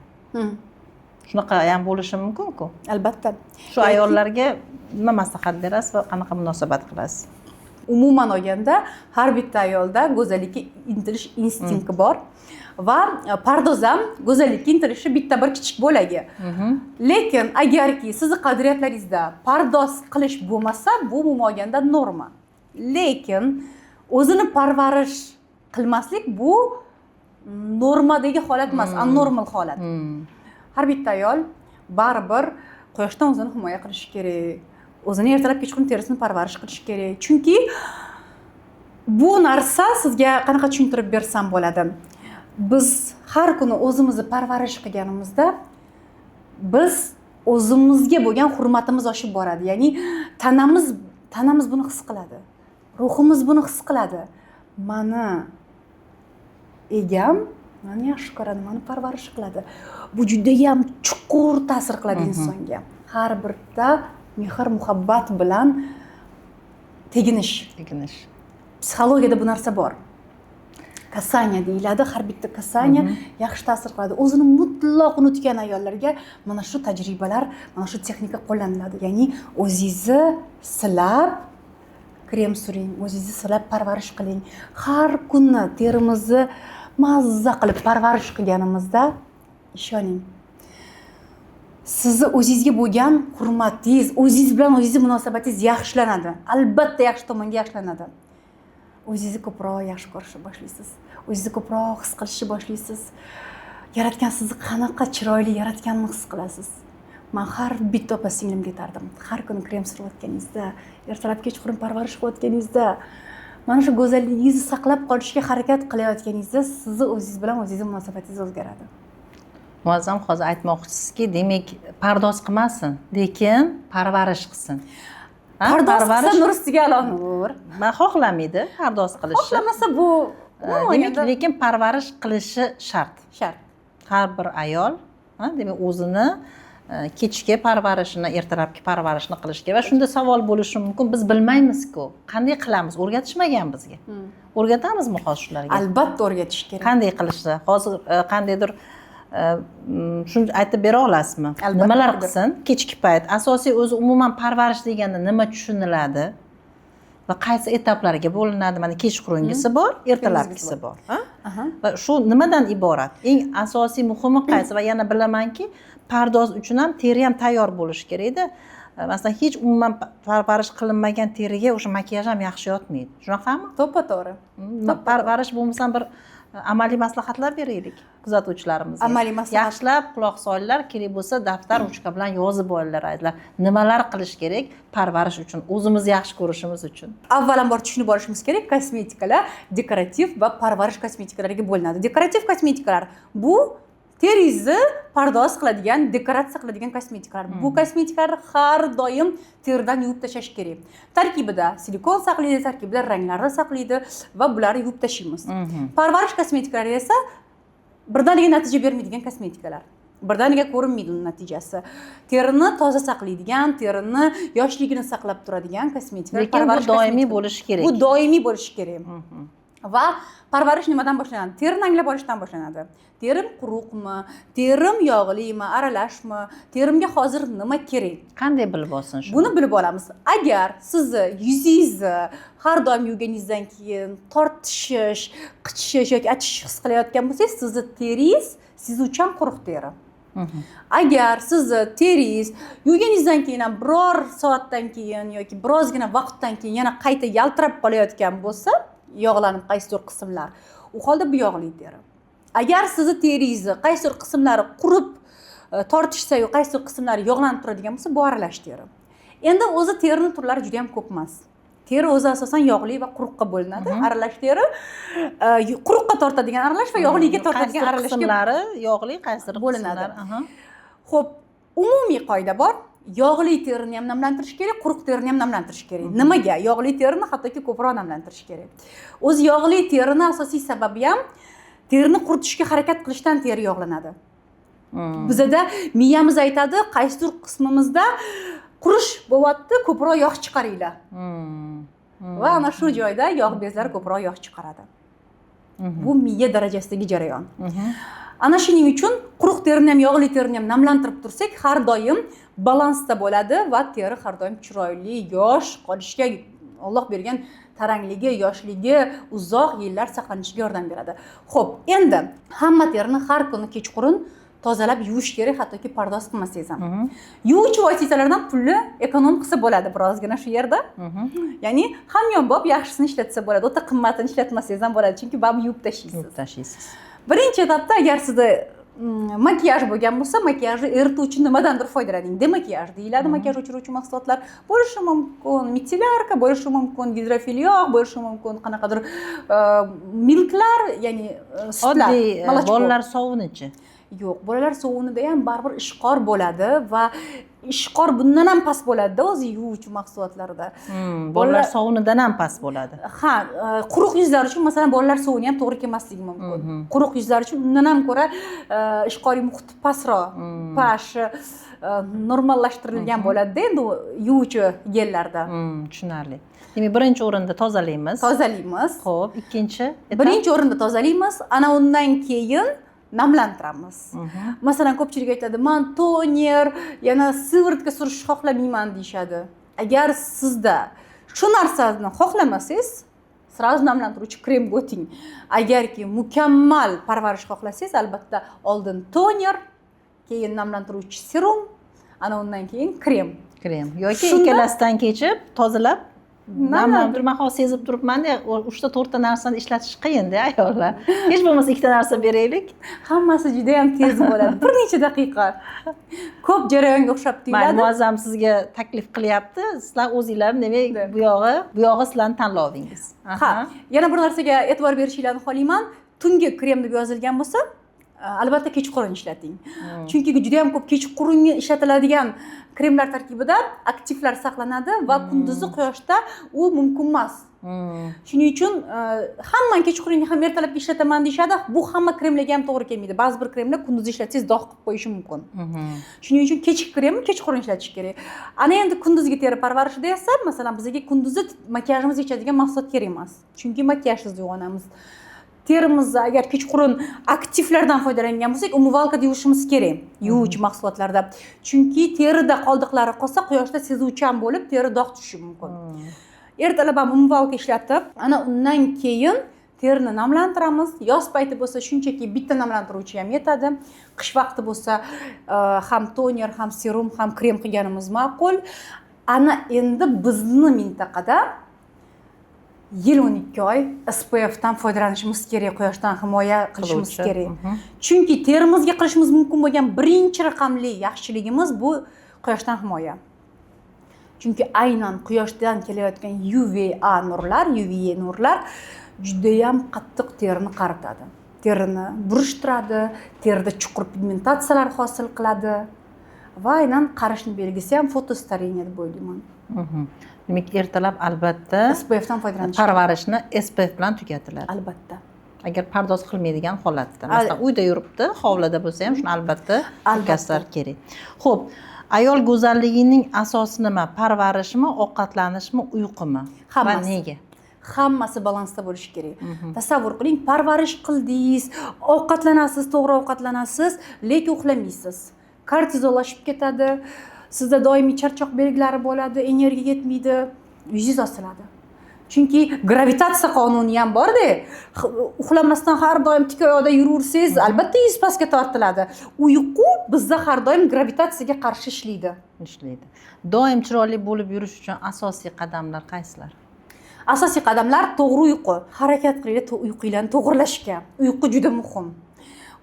B: Shunaqa ham bo'lishi mumkin-ku.
A: Albatta.
B: Shu ayollarga nima maslahat berasiz va qanaqa munosabat qilasiz?
A: Umuman olganda har bitta ayolda go'zallikka intilish instinkti bor va pardoz ham go'zallikka intilishi bitta bir kichik bo'lagi. Lekin agarki sizning qadriyatlaringizda pardoz qilish bo'lmasa, bu umuman olganda norma. Lekin o'zini parvarish qilmaslik bu normadagi holat emas, anormal holat. Har bitta ayol baribir quyoshdan o'zini himoya qilishi kerak. O'zini ertalab kechqurun terisini parvarish qilish kerak. Chunki bu narsa sizga qanaqa tushuntirib bersam bo'ladi. Biz har kuni o'zimizni parvarish qilganimizda biz o'zimizga bo'lgan hurmatimiz oshib boradi. Ya'ni tanamiz buni his qiladi. Ruhimiz buni his qiladi. Mani egam meni yaxshi ko'radi, meni parvarish qiladi. Bu juda ham chuqur ta'sir qiladi insonga. Har birda mehr, muhabbat bilan teginish. Psixologiyada bu narsa bor. Kasanya deyiladi. Har bitta kasanya yaxshi ta'sir qiladi. O'zini mutlaq unutgan ayollarga mana shu tajribalar, mana shu texnika qo'llaniladi. Ya'ni o'zingizni silab krem suring, o'zingizni silab parvarish qiling. Har kuni terimizni mazza qilib parvarish qilganimizda ishoning, sizni o'zingizga bo'lgan hurmatingiz, o'zingiz bilan o'zingiz munosabatingiz yaxshilanadi. Albatta yaxshi tomonga yaxshilanadi. O'zingizni ko'proq yaxshi ko'rishni boshlaysiz. O'zingizni ko'proq his qilishni boshlaysiz. Yaratgan sizni qanaqa chiroyli yaratganini his qilasiz. Men har bitta opa-singlimga aytardim. Har kuni krem surayotganingizda, ertalab kechqurun parvarish qilayotganingizda, mana shu go'zalligingizni saqlab qolishga harakat qilayotganingizda, sizni o'zingiz bilan o'zingiz munosabatingiz o'zgaradi.
B: Muazzam hozir aytmoqchisizki, demak, pardoz qilmasin, lekin parvarish qilsin.
A: Pardoz qilsa nur ustiga nur.
B: Men xohlamaydi pardoz qilishni.
A: Xohlamasa bu
B: demak, lekin parvarish qilishi shart. Har bir ayol, demak, o'zini kechki parvarishini, ertalabki parvarishini qilish kerak. Va shunda savol bo'lishi mumkin, biz bilmaymiz-ku. Qanday qilamiz? O'rgatishmagan bizga. O'rgatamizmi hozir shularga?
A: Albatta o'rgatish kerak.
B: Qanday qilishni? Hozir qandaydir shuni aytib bera olasizmi? Nimalar qilsin? Kechki payt asosiy o'zi umuman parvarish deganda nima tushuniladi? Va qaysi etaplarga bo'linadi? Mana kechqurungisi bor, ertalabkisi bor. Va shu nimadan iborat? Eng asosiy muhimi qaysi? Va yana bilamanki, pardoz uchun ham teri ham tayyor bo'lishi kerak-da. Masalan, hech umuman parvarish qilinmagan teriga o'sha makiyaj ham yaxshi yotmaydi. Shunaqami?
A: To'ppa-to'g'ri.
B: Parvarish bo'lmasam bir amaliy maslahatlar beraylik kuzatuvchilarimizga.
A: Amaliy maslahat.
B: Yaxshilab quloq solinglar, kerak bo'lsa daftar ruchka bilan yozib olinglar aytlar. Nimalar qilish kerak parvarish uchun, o'zimizni yaxshi ko'rishimiz uchun.
A: Avvalambor tushunib olishimiz kerak, kosmetikalar dekorativ va parvarish kosmetikalariga bo'linadi. Dekorativ kosmetikalar bu teringizni pardoz qiladigan, dekoratsiya qiladigan kosmetikalar. Bu kosmetikalarni har doim teridan yuvib tashlash kerak. Tarkibida silikon saqlaydi, tarkibida ranglarni saqlaydi va bularni yuvib tashlaymiz. Parvarish kosmetikalari esa birdaniga natija bermaydigan kosmetikalar. Birdaniga ko'rinmaydi uning natijasi. Terini toza saqlaydigan, terini yoshligini saqlab turadigan kosmetikalar.
B: Lekin bu doimiy bo'lishi kerak.
A: Bu doimiy bo'lishi kerak. Va parvarish nimadan boshlanadi? Terini anglab olishdan boshlanadi. Terim quruqmi, terim yog'limi, aralashmi, terimga hozir nima kerak?
B: Qanday bilib olsin shu?
A: Buni bilib olamiz. Agar sizni yuzingizni har doim yuvganingizdan keyin tortishish, qichish yoki achish his qilayotgan bo'lsangiz, sizni teringiz sizuvchan quruq teri. Agar sizni teringiz yuvganingizdan keyin ham biror soatdan keyin yoki birozgina vaqtdan keyin yana qayta yaltirab qolayotgan bo'lsa, yog'lanib qaysidir qismlar, u holda bu yog'li teri. Agar sizni teringizni qaysidir qismlari qurib tortishsa-yu, qaysidir qismlari yog'lanib turadigan bo'lsa, bu aralash teri. Endi o'zi terining turlari juda ham ko'p emas. Teri o'zi asosan yog'li va quruqqa bo'linadi. Aralash teri quruqqa tortadigan aralash va yog'liga tortadigan aralashga
B: qismlari yog'li, qaysidir
A: bo'linadi.
B: qismlari.
A: Xo'p, umumiy qoida bor. Yog'li terini ham namlantirish kerak, quruq terini ham namlantirish kerak. Nimaga? Yog'li terini hattoki ko'proq namlantirish kerak. O'zi yog'li terini asosiy sababi ham terini quritishga harakat qilishdan teri yog'lanadi. Bizda miyamiz aytadi, qaysidir qismimizda qurish bo'lyapti, ko'proq yog' chiqaringlar. Va ana shu joyda yog' bezlari ko'proq yog' chiqaradi. Bu miya darajasidagi jarayon. Ana shuning uchun quruq terini ham, yog'li terini ham namlantirib tursak, har doim balansda bo'ladi va teri har doim chiroyli, yosh qolishga Alloh bergan tarangligi, yoshligi uzoq yillar saqlanishiga yordam beradi. Xo'p, endi hamma terini har kuni kechqurun tozalab yuvish kerak, hattoki pardoz qilmasangiz ham. Yuvuvchi vositalardan pulni ekonom qilsa bo'ladi birozgina shu yerda. Ya'ni hamyonbop yaxshisini ishlatsa bo'ladi, o'ta qimmatini ishlatmasangiz ham bo'ladi, chunki baribir yuvib tashlaysiz. Birinchi etapda agar sizda makiyaj bo'lgan bo'lsa, makiyajni erituvchi nimadandir foydalaning. Demakiyaj deyiladi, makiyaj o'chiruvchi mahsulotlar bo'lishi mumkin, micellarka bo'lishi mumkin, gidrofil yog' bo'lishi mumkin, qanaqadir milklar, ya'ni sutlar,
B: oddiy bolalar sovunichi.
A: Yo'q, bolalar sovunida ham baribir ishqor bo'ladi va ishqor bundan ham past bo'ladi-da o'zi yuvuvchi mahsulotlarda.
B: Bolalar sovunidan ham past bo'ladi.
A: Ha, quruq yuzlar uchun masalan bolalar sovuni ham to'g'ri kelmasligi mumkin. Quruq yuzlar uchun undan ham ko'ra ishqoriy muhiti pastroq, pH normallashtirilgan bo'ladi-da endi yuvuvchi gellarda.
B: Tushunarli. Demak, birinchi o'rinda tozalaymiz.
A: Xo'p,
B: ikkinchi etap.
A: Birinchi o'rinda tozalaymiz, ana undan keyin namlantiramiz. Masalan, ko'pchilik aytadi, "Men toner, yana sivırtka surishni xohlamayman" deyshadi. Agar sizda shu narsani xohlamasangiz, sразу namlantiruvchi kremga o'ting. Agarki mukammal parvarish xohlasangiz, albatta oldin toner, keyin namlantiruvchi serum, ana undan keyin krem.
B: Yoki ikkalasidan kechib, tozalab namlantirib, hozir sezib turibman-da, 3-4 ta narsani ishlatish qiyin-da ayollar. Hech bo'lmasa ikkita narsa beraylik.
A: Hammasi juda ham tez bo'ladi. Bir necha daqiqa. Ko'p jarayonga o'xshab tuyuladi.
B: Muazzam sizga taklif qilyapti. Sizlar o'zingizlar demak bu yog'i sizlarning tanlovingiz.
A: Ha, yana bir narsaga e'tibor berishingizni xohlayman. Tungi krem deb yozilgan bo'lsa, albatta kechqurun ishlating. Chunki juda ham ko'p kechqurun ishlatiladigan kremlar tarkibida aktivlar saqlanadi va kunduzi quyoshda u mumkin emas. Shuning uchun hamma kechqurunga ham ertalabga ishlataman deyshadi. Bu hamma kremlarga ham to'g'ri kelmaydi. Ba'zi bir kremlar kunduzi ishlatsangiz dog' qilib qo'yishi mumkin. Shuning uchun kechki kremni kechqurun ishlatish kerak. Ana endi kunduzgi teri parvarishida esa, masalan, bizga kunduzi makiyajimizni yechadigan mahsulot kerak emas. Chunki makiyajsiz uyg'onamiz. Terimizni agar kechqurun aktivlardan foydalangan bo'lsak, umvalkada yuvishimiz kerak, yuvuvchi mahsulotlarda. Chunki terida qoldiqlari qolsa, quyoshda sezuvchan bo'lib, teri dog' tushishi mumkin. Ertalab ham umvalka ishlatib, ana undan keyin terini namlantiramiz. Yoz payti bo'lsa, shunchaki bitta namlantiruvchi ham yetadi. Qish vaqti bo'lsa, ham toner, ham serum, ham krem qilganimiz ma'qul. Ana endi bizni mintaqada yil 12 oy SPF dan foydalanishimiz kerak, quyoshdan himoya qilishimiz kerak. Chunki terimizga qilishimiz mumkin bo'lgan birinchi raqamli yaxshiligimiz bu quyoshdan himoya. Chunki aynan quyoshdan kelayotgan UVA nurlar juda ham qattiq terini qaritadi. terini burishtiradi, terida chuqur pigmentatsiyalar hosil qiladi va aynan qarishni belgisi ham fotostareniya deb o'ylayman.
B: Demak, ertalab albatta
A: SPF dan foydalanish.
B: parvarishni SPF bilan tugatiladi.
A: Albatta.
B: Agar pardoz qilmaydigan holatda, masalan, uyda yuribdi, hovlida bo'lsa ham shuni albatta tutkazlar kerak. Xo'p, ayol go'zalligining asosi nima? Parvarishmi, ovqatlanishmi, uyqumi? Va nega?
A: Hammasi balansda bo'lishi kerak. Tasavvur qiling, parvarish qildingiz, ovqatlanasiz, to'g'ri ovqatlanasiz, lekin uxlamaysiz. Kortizol oshib ketadi, sizda doimiy charchoq belgilari bo'ladi, energiya yetmaydi, yuzingiz osiladi. Chunki gravitatsiya qonuni ham bor-da. Uxlamasdan har doim tik oyoqda yuraversangiz, albatta yuz pastga tortiladi. Uyqu bizda har doim gravitatsiyaga qarshi ishlaydi.
B: Doim chiroyli bo'lib yurish uchun asosiy qadamlar qaysilar?
A: Asosiy qadamlar to'g'ri uyqu. Harakat qilinglar uyqinglarni to'g'rilashga. Uyqu juda muhim.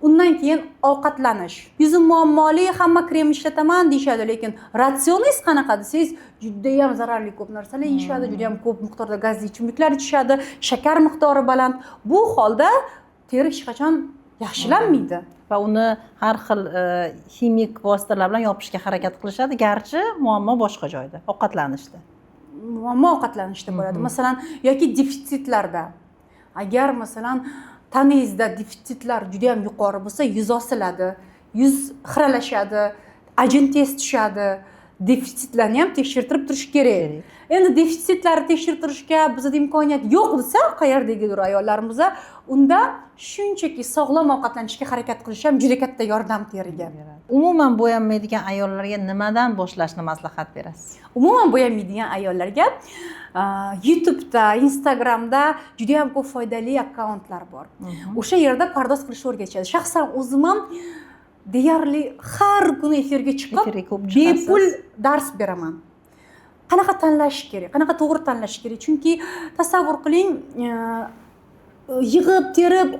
A: Undan keyin ovqatlanish. Yuzim muammoli, hamma krem ishlataman deyshadi, lekin ratsioningiz qanaqa desangiz, juda ham zararli ko'p narsalar yeyishadi, juda ham ko'p miqdorda gazli ichimliklar ichishadi, shakar miqdori baland. Bu holda teri hech qachon yaxshilanmaydi.
B: Va uni har xil ximik vositalar bilan yopishga harakat qilishadi, garchi muammo boshqa joyda, ovqatlanishda.
A: Muammo ovqatlanishda bo'ladi. Masalan, yoki defitsitlarda. Agar masalan tanangizda defitsitlar juda ham yuqori bo'lsa, yuz osiladi, yuz xiralashadi, ajin tez tushadi. Defitsitlarni ham tekshirtirib turish kerak. Endi defitsitlarni tekshirib turishga bizda imkoniyat yo'q desa, qayerdagidir ayollarimiz, unda shunchaki sog'lom ovqatlanishga harakat qilish ham juda katta yordam teriga.
B: Umuman bo'yanmaydigan ayollarga nimadan boshlashni maslahat berasiz?
A: Umuman bo'yanmaydigan ayollarga YouTube'da, Instagram'da juda ham ko'p foydali akkauntlar bor. O'sha yerda pardoz qilishni o'rgatishadi. Shaxsan o'zim ham deyarli har kuni efirga chiqib, bepul dars beraman. Qanaqa tanlash kerak, qanaqa to'g'ri tanlash kerak? Chunki tasavvur qiling, yig'ib, terib,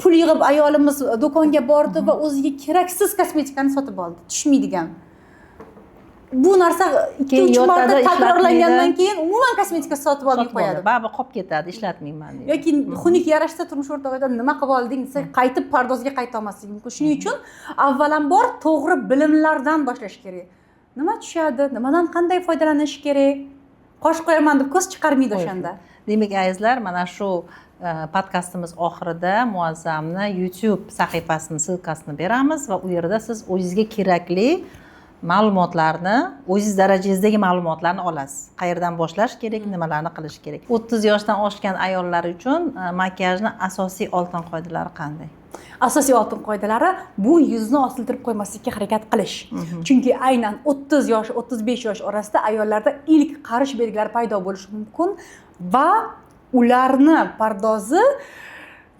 A: pul yig'ib ayolimiz do'konga bordi va o'ziga keraksiz kosmetikani sotib oldi, tushmaydigan. Bu narsa 2-3 marta takrorlangandan keyin umuman kosmetika sotib olib qo'yadi.
B: Baribir qolib ketadi, ishlatmayman deydi.
A: Yoki xunuk yarashsa turmush o'rtog'idan nima qilib olding desa, qaytib pardozga qayta olmasligi mumkin. Shuning uchun avvalambor to'g'ri bilimlardan boshlash kerak. Nima tushadi, nimadan qanday foydalanish kerak? Qosh qo'yaman deb ko'z chiqarmaydi o'shanda.
B: Demak, azizlar, mana shu podkastimiz oxirida Muazzamni YouTube sahifasini silkasini beramiz va u yerda siz o'zingizga kerakli ma'lumotlarni, o'zingiz darajangizdagi ma'lumotlarni olasiz. Qayerdan boshlash kerak, nimalarni qilish kerak. 30 yoshdan oshgan ayollar uchun makiyajning asosiy oltin qoidalari qanday?
A: Asosiy oltin qoidalari bu yuzni osiltirib qo'ymaslikka harakat qilish. Chunki aynan 30 yosh, 35 yosh orasida ayollarda ilk qarish belgilari paydo bo'lishi mumkin va ularni pardozi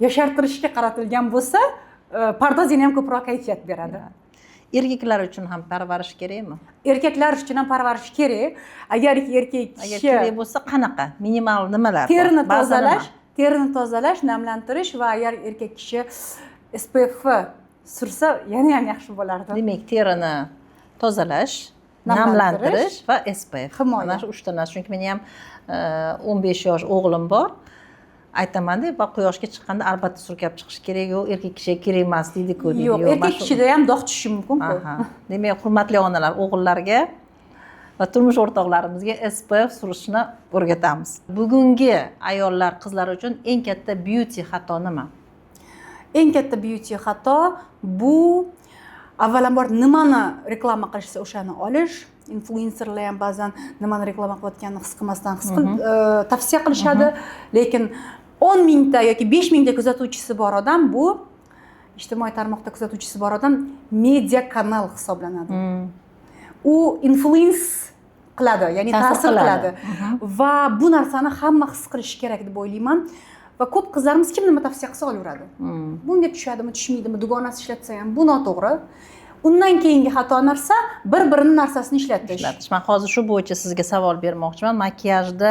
A: yoshartirishga qaratilgan bo'lsa, pardoz yana ham ko'proq kayfiyat beradi.
B: Erkaklar uchun ham parvarish kerakmi?
A: Erkaklar uchun ham parvarish kerak. Agar erkak kishi
B: kerak bo'lsa, qanaqa? Minimal nimalar?
A: Terini tozalash, namlantirish va agar erkak kishi SPF sursa, yana ham yaxshi bo'lardi.
B: Demak, terini tozalash, namlantirish va SPF. Mana shu 3 ta narsa. Chunki men ham 15 yosh o'g'lim bor. Aytaman-da, va quyoshga chiqqanda albatta surkab chiqish kerak, yo'q, erkak kishiga kerak emas deydi-ku.
A: Yo'q, erkak kishida ham dog' tushishi mumkin-ku.
B: Demak, hurmatli onalar, o'g'illarga va turmush o'rtoqlarimizga SPF surishni o'rgatamiz. Bugungi ayollar, qizlar uchun eng katta beauty xato nima?
A: Eng katta beauty xato bu avvalambor nimani reklama qilishsa o'shani olish. Influencerlar ham ba'zan nimani reklama qilayotganini his qilmasdan tavsiya qilishadi, lekin 10 mingta yoki 5 mingta kuzatuvchisi bor odam, bu ijtimoiy tarmoqda kuzatuvchisi bor odam media kanal hisoblanadi. U influence qiladi, ya'ni ta'sir qiladi va bu narsani hamma his qilishi kerak deb o'ylayman. Va ko'p qizlarimiz kim nima tavsiya qilsa olaveradi. Bunga tushadimi, tushmaydimi, dugonasi ishlatsa ham bu noto'g'ri. Undan keyingi xato narsa bir-birining narsasini ishlatish.
B: Men hozir shu bo'yicha sizga savol bermoqchiman. Makiyajda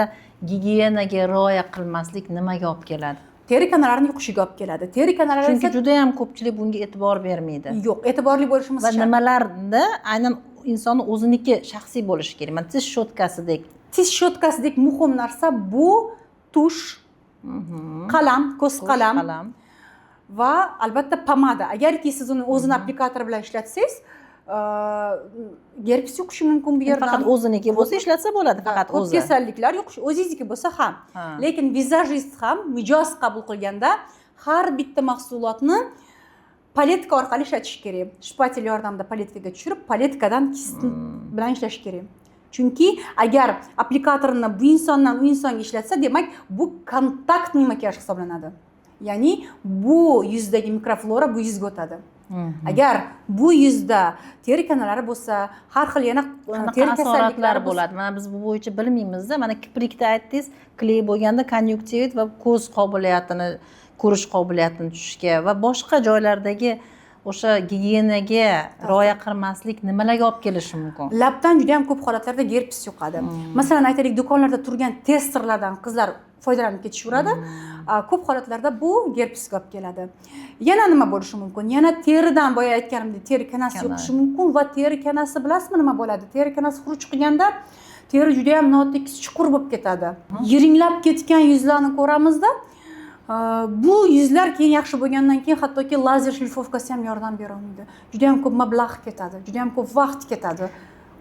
B: gigiyenaga rioya qilmaslik nimaga olib keladi?
A: Teri kanallarining yo'qishiga olib keladi. Teri kanallari
B: chunki juda ham ko'pchilik bunga e'tibor bermaydi.
A: Yo'q, e'tiborli bo'lishimiz
B: shart. Va nimalarda aynan insonni o'ziniki shaxsiy bo'lishi kerak. Men tish shotkasidek
A: muhim narsa bu tush, qalam, ko'z qalam va albatta pomada. Agarki siz uni o'zini applikator bilan ishlatsangiz, gerpes yuqishi mumkin bu yerdan.
B: Faqat o'ziniki bo'lsa ishlatsa bo'ladi, faqat
A: ko'p
B: o'zi.
A: kasalliklar yo'q, o'zingizniki bo'lsa ham.
B: Ha.
A: Lekin vizajist ham mijoz qabul qilganda har bitta mahsulotni paletka orqali ishlatish kerak. Shpatel yordamida paletkaga tushirib, paletkadan kist bilan ishlash kerak. Chunki agar applikatorni bu insondan u insonga ishlatsa, demak bu kontaktniy makiyaj hisoblanadi. Ya'ni bu yuzdagi mikroflora bu yuzga o'tadi. Agar bu yuzda teri kanallari bo'lsa, har xil yana teri kasalliklari
B: bo'ladi. Mana biz bu bo'yicha bilmaymiz-da. Mana kiprikda aytdingiz, kley bo'lganda konjunktivit va ko'z qobiliyatini, ko'rish qobiliyatini tushishga va boshqa joylardagi o'sha gigiyenaga rioya qilmaslik nimalarga olib kelishi mumkin?
A: Labdan juda ham ko'p holatlarda gerpes yuqadi. Masalan, aytaylik, do'konlarda turgan testerlardan qizlar foydalanib ketishaveradi. Ko'p holatlarda bu gerpesga olib keladi. Yana nima bo'lishi mumkin? Yana teridan boya aytganimdek, teri kanasi yuqishi mumkin va teri kanasi bilasizmi nima bo'ladi? Teri kanasi xuruj qilganda teri juda ham notekis chuqur bo'lib ketadi. Yiringlab ketgan yuzlarni ko'ramizda. Bu yuzlar keyin yaxshi bo'lgandan keyin hattoki lazer shlifoovkasi ham yordam bera olmaydi. Juda ham ko'p mablag' ketadi, juda ham ko'p vaqt ketadi.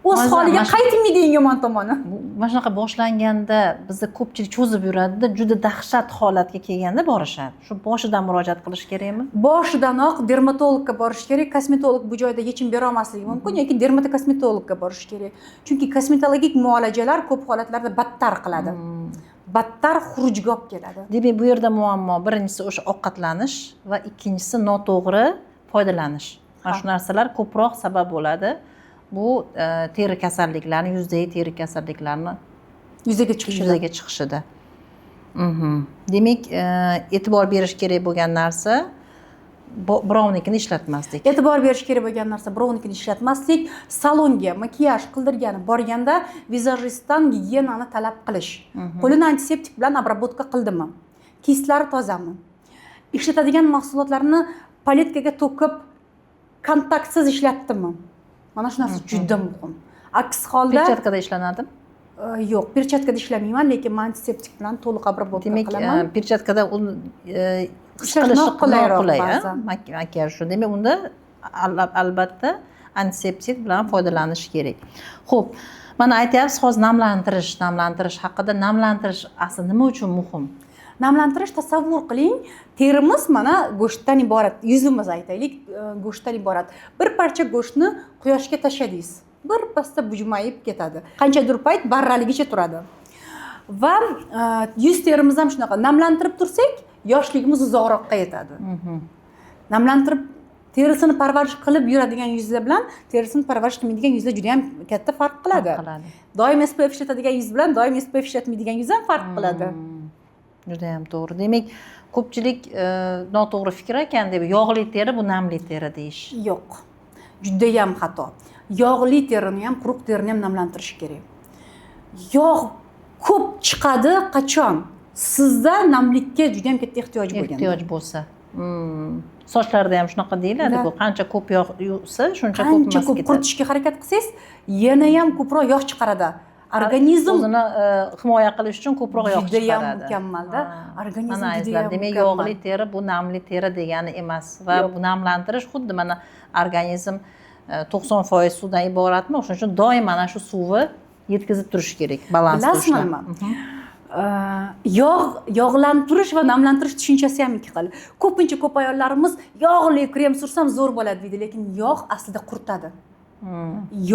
A: O'z holiga qaytmaydi eng yomon tomoni.
B: Mana shunaqa boshlanganda bizda ko'pchilik cho'zib yuradida, juda dahshat holatga kelganda borishadi. Shu boshidan murojaat qilish kerakmi?
A: Boshidanoq dermatologga borish kerak. Kosmetolog bu joyda yechim bera olmasligi mumkin yoki dermatokosmetologga borish kerak. Chunki kosmetologik muolajalar ko'p holatlarda battar qiladi. Battar xurujga olib keladi.
B: Demak, bu yerda muammo birinchisi o'sha ovqatlanish va ikkinchisi noto'g'ri foydalanish. Mana shu narsalar ko'proq sabab bo'ladi. Bu teri kasalliklarini, yuzdagi teri kasalliklarini
A: yuzaga
B: chiqishida. Demak, e'tibor berish kerak bo'lgan narsa birovnikini ishlatmaslik.
A: E'tibor berish kerak bo'lgan narsa birovnikini ishlatmaslik, salonga makiyaj qildirgani borganda vizajistdan gigiyenani talab qilish. Qo'lini antiseptik bilan обработка qildimi? Kistlari tozami? Ishlatadigan mahsulotlarni paletkaga to'kib kontaktsiz ishlatdimi? Mana shu narsa juda muhim. Aks holda
B: perchatkada ishlanadi?
A: Yo'q, perchatkada ishlamayman, lekin antiseptik bilan to'liq обработка qilaman.
B: Demak, perchatkada uni
A: ishlash qulayroq ba'zan.
B: Makiyaj shu. Demak, unda albatta antiseptik bilan foydalanish kerak. Xo'p, mana aytyapsiz hozir namlantirish haqida. Namlantirish asli nima uchun muhim?
A: Namlantirish, tasavvur qiling, terimiz mana go'shtdan iborat, yuzimiz aytaylik, go'shtdan iborat. Bir parcha go'shtni quyoshga tashladingiz. Bir pasda bujmayib ketadi. Qanchadir payt barraligicha turadi. Va yuz terimiz ham shunaqa. Namlantirib tursak, yoshligimiz uzoqroqqa yetadi. Namlantirib terisini parvarish qilib yuradigan yuzlar bilan terisini parvarish qilmaydigan yuzlar juda ham katta farq qiladi. Doim SPF ishlatadigan yuz bilan doim SPF ishlatmaydigan yuz ham farq qiladi.
B: Juda ham to'g'ri. Demak, ko'pchilik noto'g'ri fikr ekan deb yog'li teri bu namli teri deyish.
A: Yo'q. Juda ham xato. Yog'li terini ham, quruq terini ham namlantirish kerak. Yog' ko'p chiqadi qachon? Sizda namlikka juda ham katta ehtiyoj bo'lganda.
B: Ehtiyoj bo'lsa. Sochlarda ham shunaqa deyiladi, bu qancha ko'p yog' yuvsa, shuncha ko'p mas ketadi.
A: Qancha ko'p quritishga harakat qilsangiz, yana ham ko'proq yog' chiqaradi. Organizm
B: o'zini himoya qilish uchun ko'proq yog' chiqaradi.
A: Juda ham mukammalda. Organizm juda ham
B: demak, yog'li teri bu namli teri degani emas va bu namlantirish xuddi mana organizm 90% suvdan iboratmi? O'shuning uchun doim mana shu suvni yetkazib turish kerak, balans qilishni.
A: Yog'lantirish va namlantirish tushunchasi ham ikki xil. Ko'pincha ko'p ayollarimiz yog'li krem sursam zo'r bo'ladi deydi, lekin yog' aslida quritadi.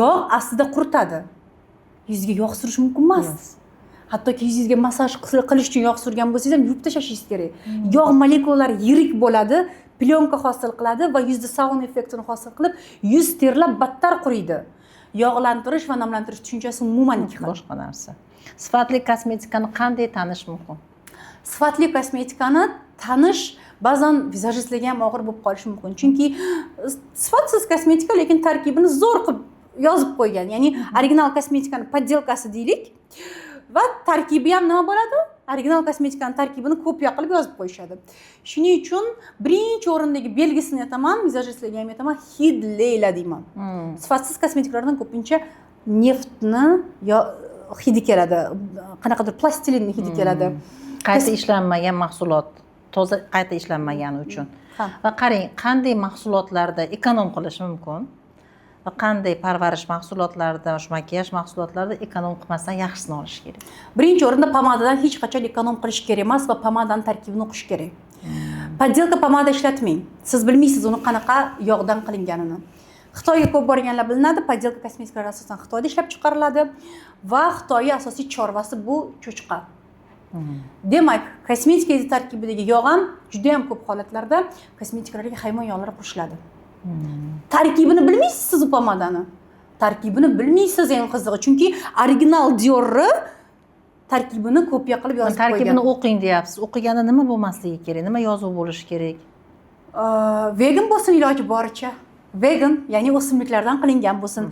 A: Yog' aslida quritadi. Yuzga yog' surish mumkin emas. Hattoki yuzingizga massaj qilish uchun yog' surgan bo'lsangiz ham yuvib tashlashingiz kerak. Yog' molekulalari yirik bo'ladi, plyonka hosil qiladi va yuzda sauna effektini hosil qilib, yuz terlab battar quriydi. Yog'lantirish va namlantirish tushunchasi umuman ikki xil.
B: Boshqa narsa. Sifatli kosmetikani qanday tanish mumkin?
A: Sifatli kosmetikani tanish ba'zan vizajistlarga ham og'ir bo'lib qolishi mumkin. Chunki sifatsiz kosmetika lekin tarkibini zo'r qilib yozib qo'ygan. Ya'ni original kosmetikani poddelkasi deylik. Va tarkibi ham nima bo'ladi? Original kosmetikani tarkibini kopiya qilib yozib qo'yishadi. Shuning uchun birinchi o'rindagi belgisini aytaman, vizajistlarga ham aytaman, hidlayla deyman. Sifatsiz kosmetiklardan ko'pincha neftni hidi keladi, qanaqadir plastilinni hidi keladi.
B: Qayta ishlanmagan mahsulot toza qayta ishlanmagani uchun.
A: Ha.
B: Va qarang, qanday mahsulotlarda ekonom qilish mumkin va qanday parvarish mahsulotlarida, shu makiyaj mahsulotlarida ekonom qilmasdan yaxshisini olish kerak.
A: Birinchi o'rinda pomadadan hech qachon ekonom qilish kerak emas va pomadani tarkibini o'qish kerak. Poddelka pomada ishlatmang. Siz bilmaysiz uni qanaqa yog'dan qilinganini. Xitoyga ko'p borganlar bilinadi, poddelka kosmetikalar asosan Xitoyda ishlab chiqariladi va Xitoyning asosiy chorvasi bu cho'chqa. Demak, kosmetika tarkibidagi yog' ham juda ham ko'p holatlarda kosmetikalarga hayvon yog'lari qo'shiladi. Tarkibini bilmaysiz siz u pomadani. Tarkibini bilmaysiz eng qizig'i, chunki original Dior'ni tarkibini kopiya qilib yozib qo'ygan.
B: Tarkibini o'qing deyapsiz. O'qiganda nima bo'lmasligi kerak? Nima yozuv bo'lishi kerak?
A: Vegan bo'lsin iloji boricha. Vegan, ya'ni o'simliklardan qilingan bo'lsin.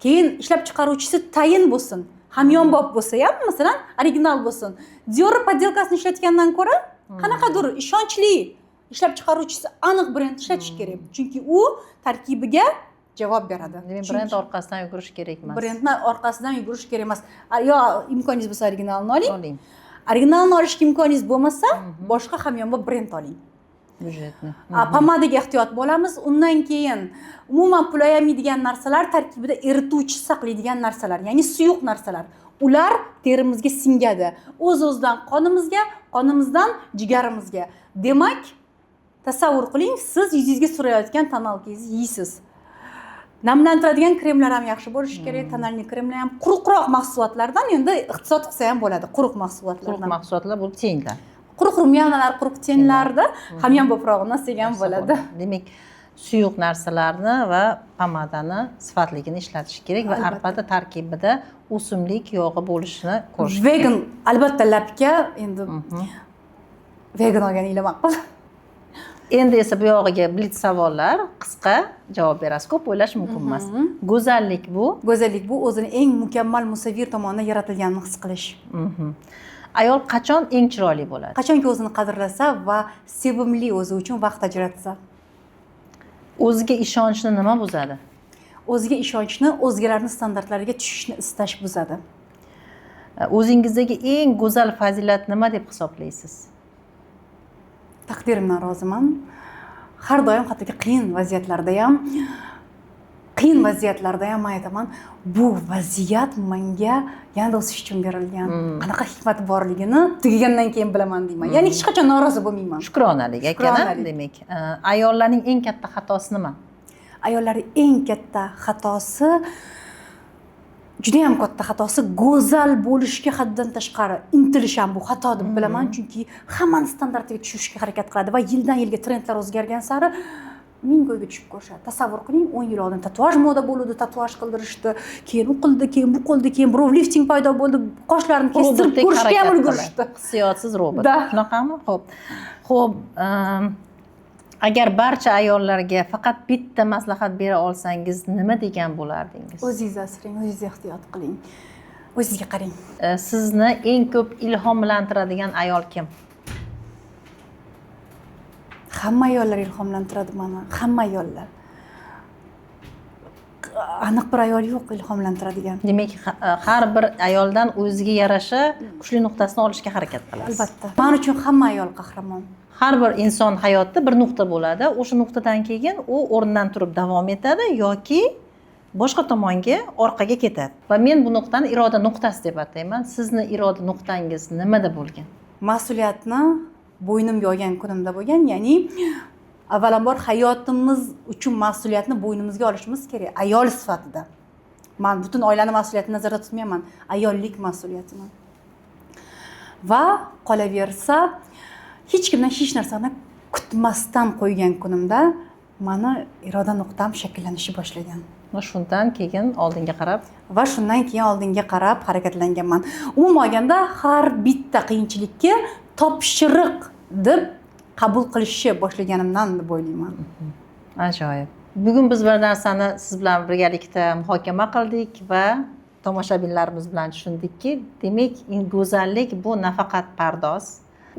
A: Keyin ishlab chiqaruvchisi tayin bo'lsin. Hamyonbop bo'lsa ham, masalan, original bo'lsin. Dior poddelkasini ishlatgandan ko'ra, qanaqadir ishonchli ishlab chiqaruvchisi aniq brend ishlatish kerak. Chunki u tarkibiga javob beradi.
B: Demak, brend orqasidan yugurish kerak emas.
A: Brendni orqasidan yugurish kerak emas. Yo imkoningiz bo'lsa originalni oling.
B: Oling.
A: Originalni olishga imkoningiz bo'lmasa, boshqa hamyonbop brend oling.
B: Byudjetni.
A: Pomadaga ehtiyot bo'lamiz. Undan keyin umuman pul ayamaydigan narsalar tarkibida erituvchi saqlaydigan narsalar, ya'ni suyuq narsalar. Ular terimizga singadi. O'z-o'zidan qonimizdan jigarimizga. Demak, tasavvur qiling, siz yuzingizga surayotgan tonalkangizni yeysiz. Namlantiradigan kremlar ham yaxshi bo'lishi kerak, tonalniy kremlar ham quruqroq mahsulotlardan endi iqtisod qilsa ham bo'ladi, quruq mahsulotlardan.
B: Quruq mahsulotlar bu tenglar.
A: Quruq rumyonalar, quruq tenlarda hamyonboprog'ini olsang bo'ladi.
B: Demak, suyuq narsalarni va pomadani sifatligini ishlatish kerak va albatta tarkibida o'simlik yog'i bo'lishini ko'rish kerak.
A: Vegan albatta labga endi vegan olganinglar ma'qul.
B: Endi esa bu yog'iga blitz savollar, qisqa javob berasiz. Ko'p o'ylash mumkin emas. Go'zallik bu?
A: Go'zallik bu o'zini eng mukammal musavvir tomonidan yaratilganini his qilish.
B: Ayol qachon eng chiroyli bo'ladi?
A: Qachonki o'zini qadrlasa va sevimli o'zi uchun vaqt ajratsa.
B: O'ziga ishonchni nima buzadi?
A: O'ziga ishonchni, o'zgalarning standartlariga tushishni istash buzadi.
B: O'zingizdagi eng go'zal fazilat nima deb hisoblaysiz?
A: Taqdirimdan roziman. Har doim hattoki qiyin vaziyatlarda ham aytaman, bu vaziyat menga yanada o'sish uchun berilgan. Qanaqa hikmat borligini tugagandan keyin bilaman deyman. Ya'ni hech qachon norozi bo'lmayman.
B: Shukronalik ekan, demak. Ayollarning eng katta xatosi nima?
A: Ayollarning eng katta xatosi, juda ham katta xatosi, go'zal bo'lishga haddan tashqari intilish ham bu xato deb bilaman, chunki hammani standartiga tushishga harakat qiladi va yildan yilga trendlar o'zgargan sari ming go'yga tushib ko'rishadi. Tasavvur qiling, 10 yil oldin tatuaj moda bo'ldi, tatuaj qildirishdi, keyin u qildi, keyin bu qildi, keyin brow lifting paydo bo'ldi, qoshlarini kestirib ko'rishga ham ulgurishdi.
B: Hissiyotsiz robot. Shunaqami? Xo'p, agar barcha ayollarga faqat bitta maslahat bera olsangiz, nima degan bo'lardingiz?
A: O'zingizni asrang, o'zingizni ehtiyot qiling. O'zingizga qarang.
B: Sizni eng ko'p ilhomlantiradigan ayol kim?
A: Hamma ayollar ilhomlantiradi meni, hamma ayollar. Aniq bir ayol yo'q ilhomlantiradigan.
B: Demak, har bir ayoldan o'ziga yarasha kuchli nuqtasini olishga harakat qilasiz.
A: Albatta. Men uchun hamma ayol qahramon.
B: Har bir inson hayotda bir nuqta bo'ladi. O'sha nuqtadan keyin u o'rnidan turib davom etadi yoki boshqa tomonga orqaga ketadi. Va men bu nuqtani iroda nuqtasi deb atayman. Sizni iroda nuqtangiz nimada bo'lgan?
A: Mas'uliyatni bo'ynimga olgan kunimda bo'lgan, ya'ni avvalambor hayotimiz uchun mas'uliyatni bo'ynimizga olishimiz kerak ayol sifatida. Men butun oilani mas'uliyatini nazarda tutmayman, ayollik mas'uliyatini. Va qolaversa, hech kimdan hech narsani kutmasdan qo'ygan kunimda meni iroda nuqtam shakllanishi boshlagan.
B: Va shundan keyin oldinga qarab harakatlanganman. Umuman olganda har bitta qiyinchilikka topshiriq deb qabul qilishni boshlaganimdan deb o'ylayman. Ajoyib. Bugun biz bir narsani siz bilan birgalikda muhokama qildik va tomoshabinlarimiz bilan tushundikki, demak, go'zallik bu nafaqat pardoz,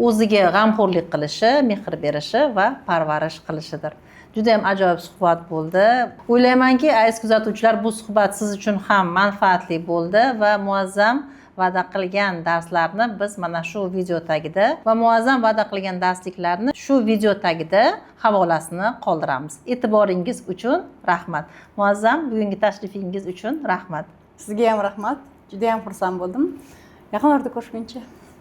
B: o'ziga g'amxo'rlik qilishi, mehr berishi va parvarish qilishidir. Juda ham ajoyib suhbat bo'ldi. O'ylaymanki, aziz kuzatuvchilar, bu suhbat siz uchun ham manfaatli bo'ldi va muazzam va'da qilgan darslarni biz mana shu video tagida va Muazzam va'da qilgan darsliklarni shu video tagida havolasini qoldiramiz. E'tiboringiz uchun rahmat. Muazzam, bugungi tashrifingiz uchun rahmat.
A: Sizga ham rahmat. Juda ham xursand bo'ldim. Yaqin orada ko'rishguncha.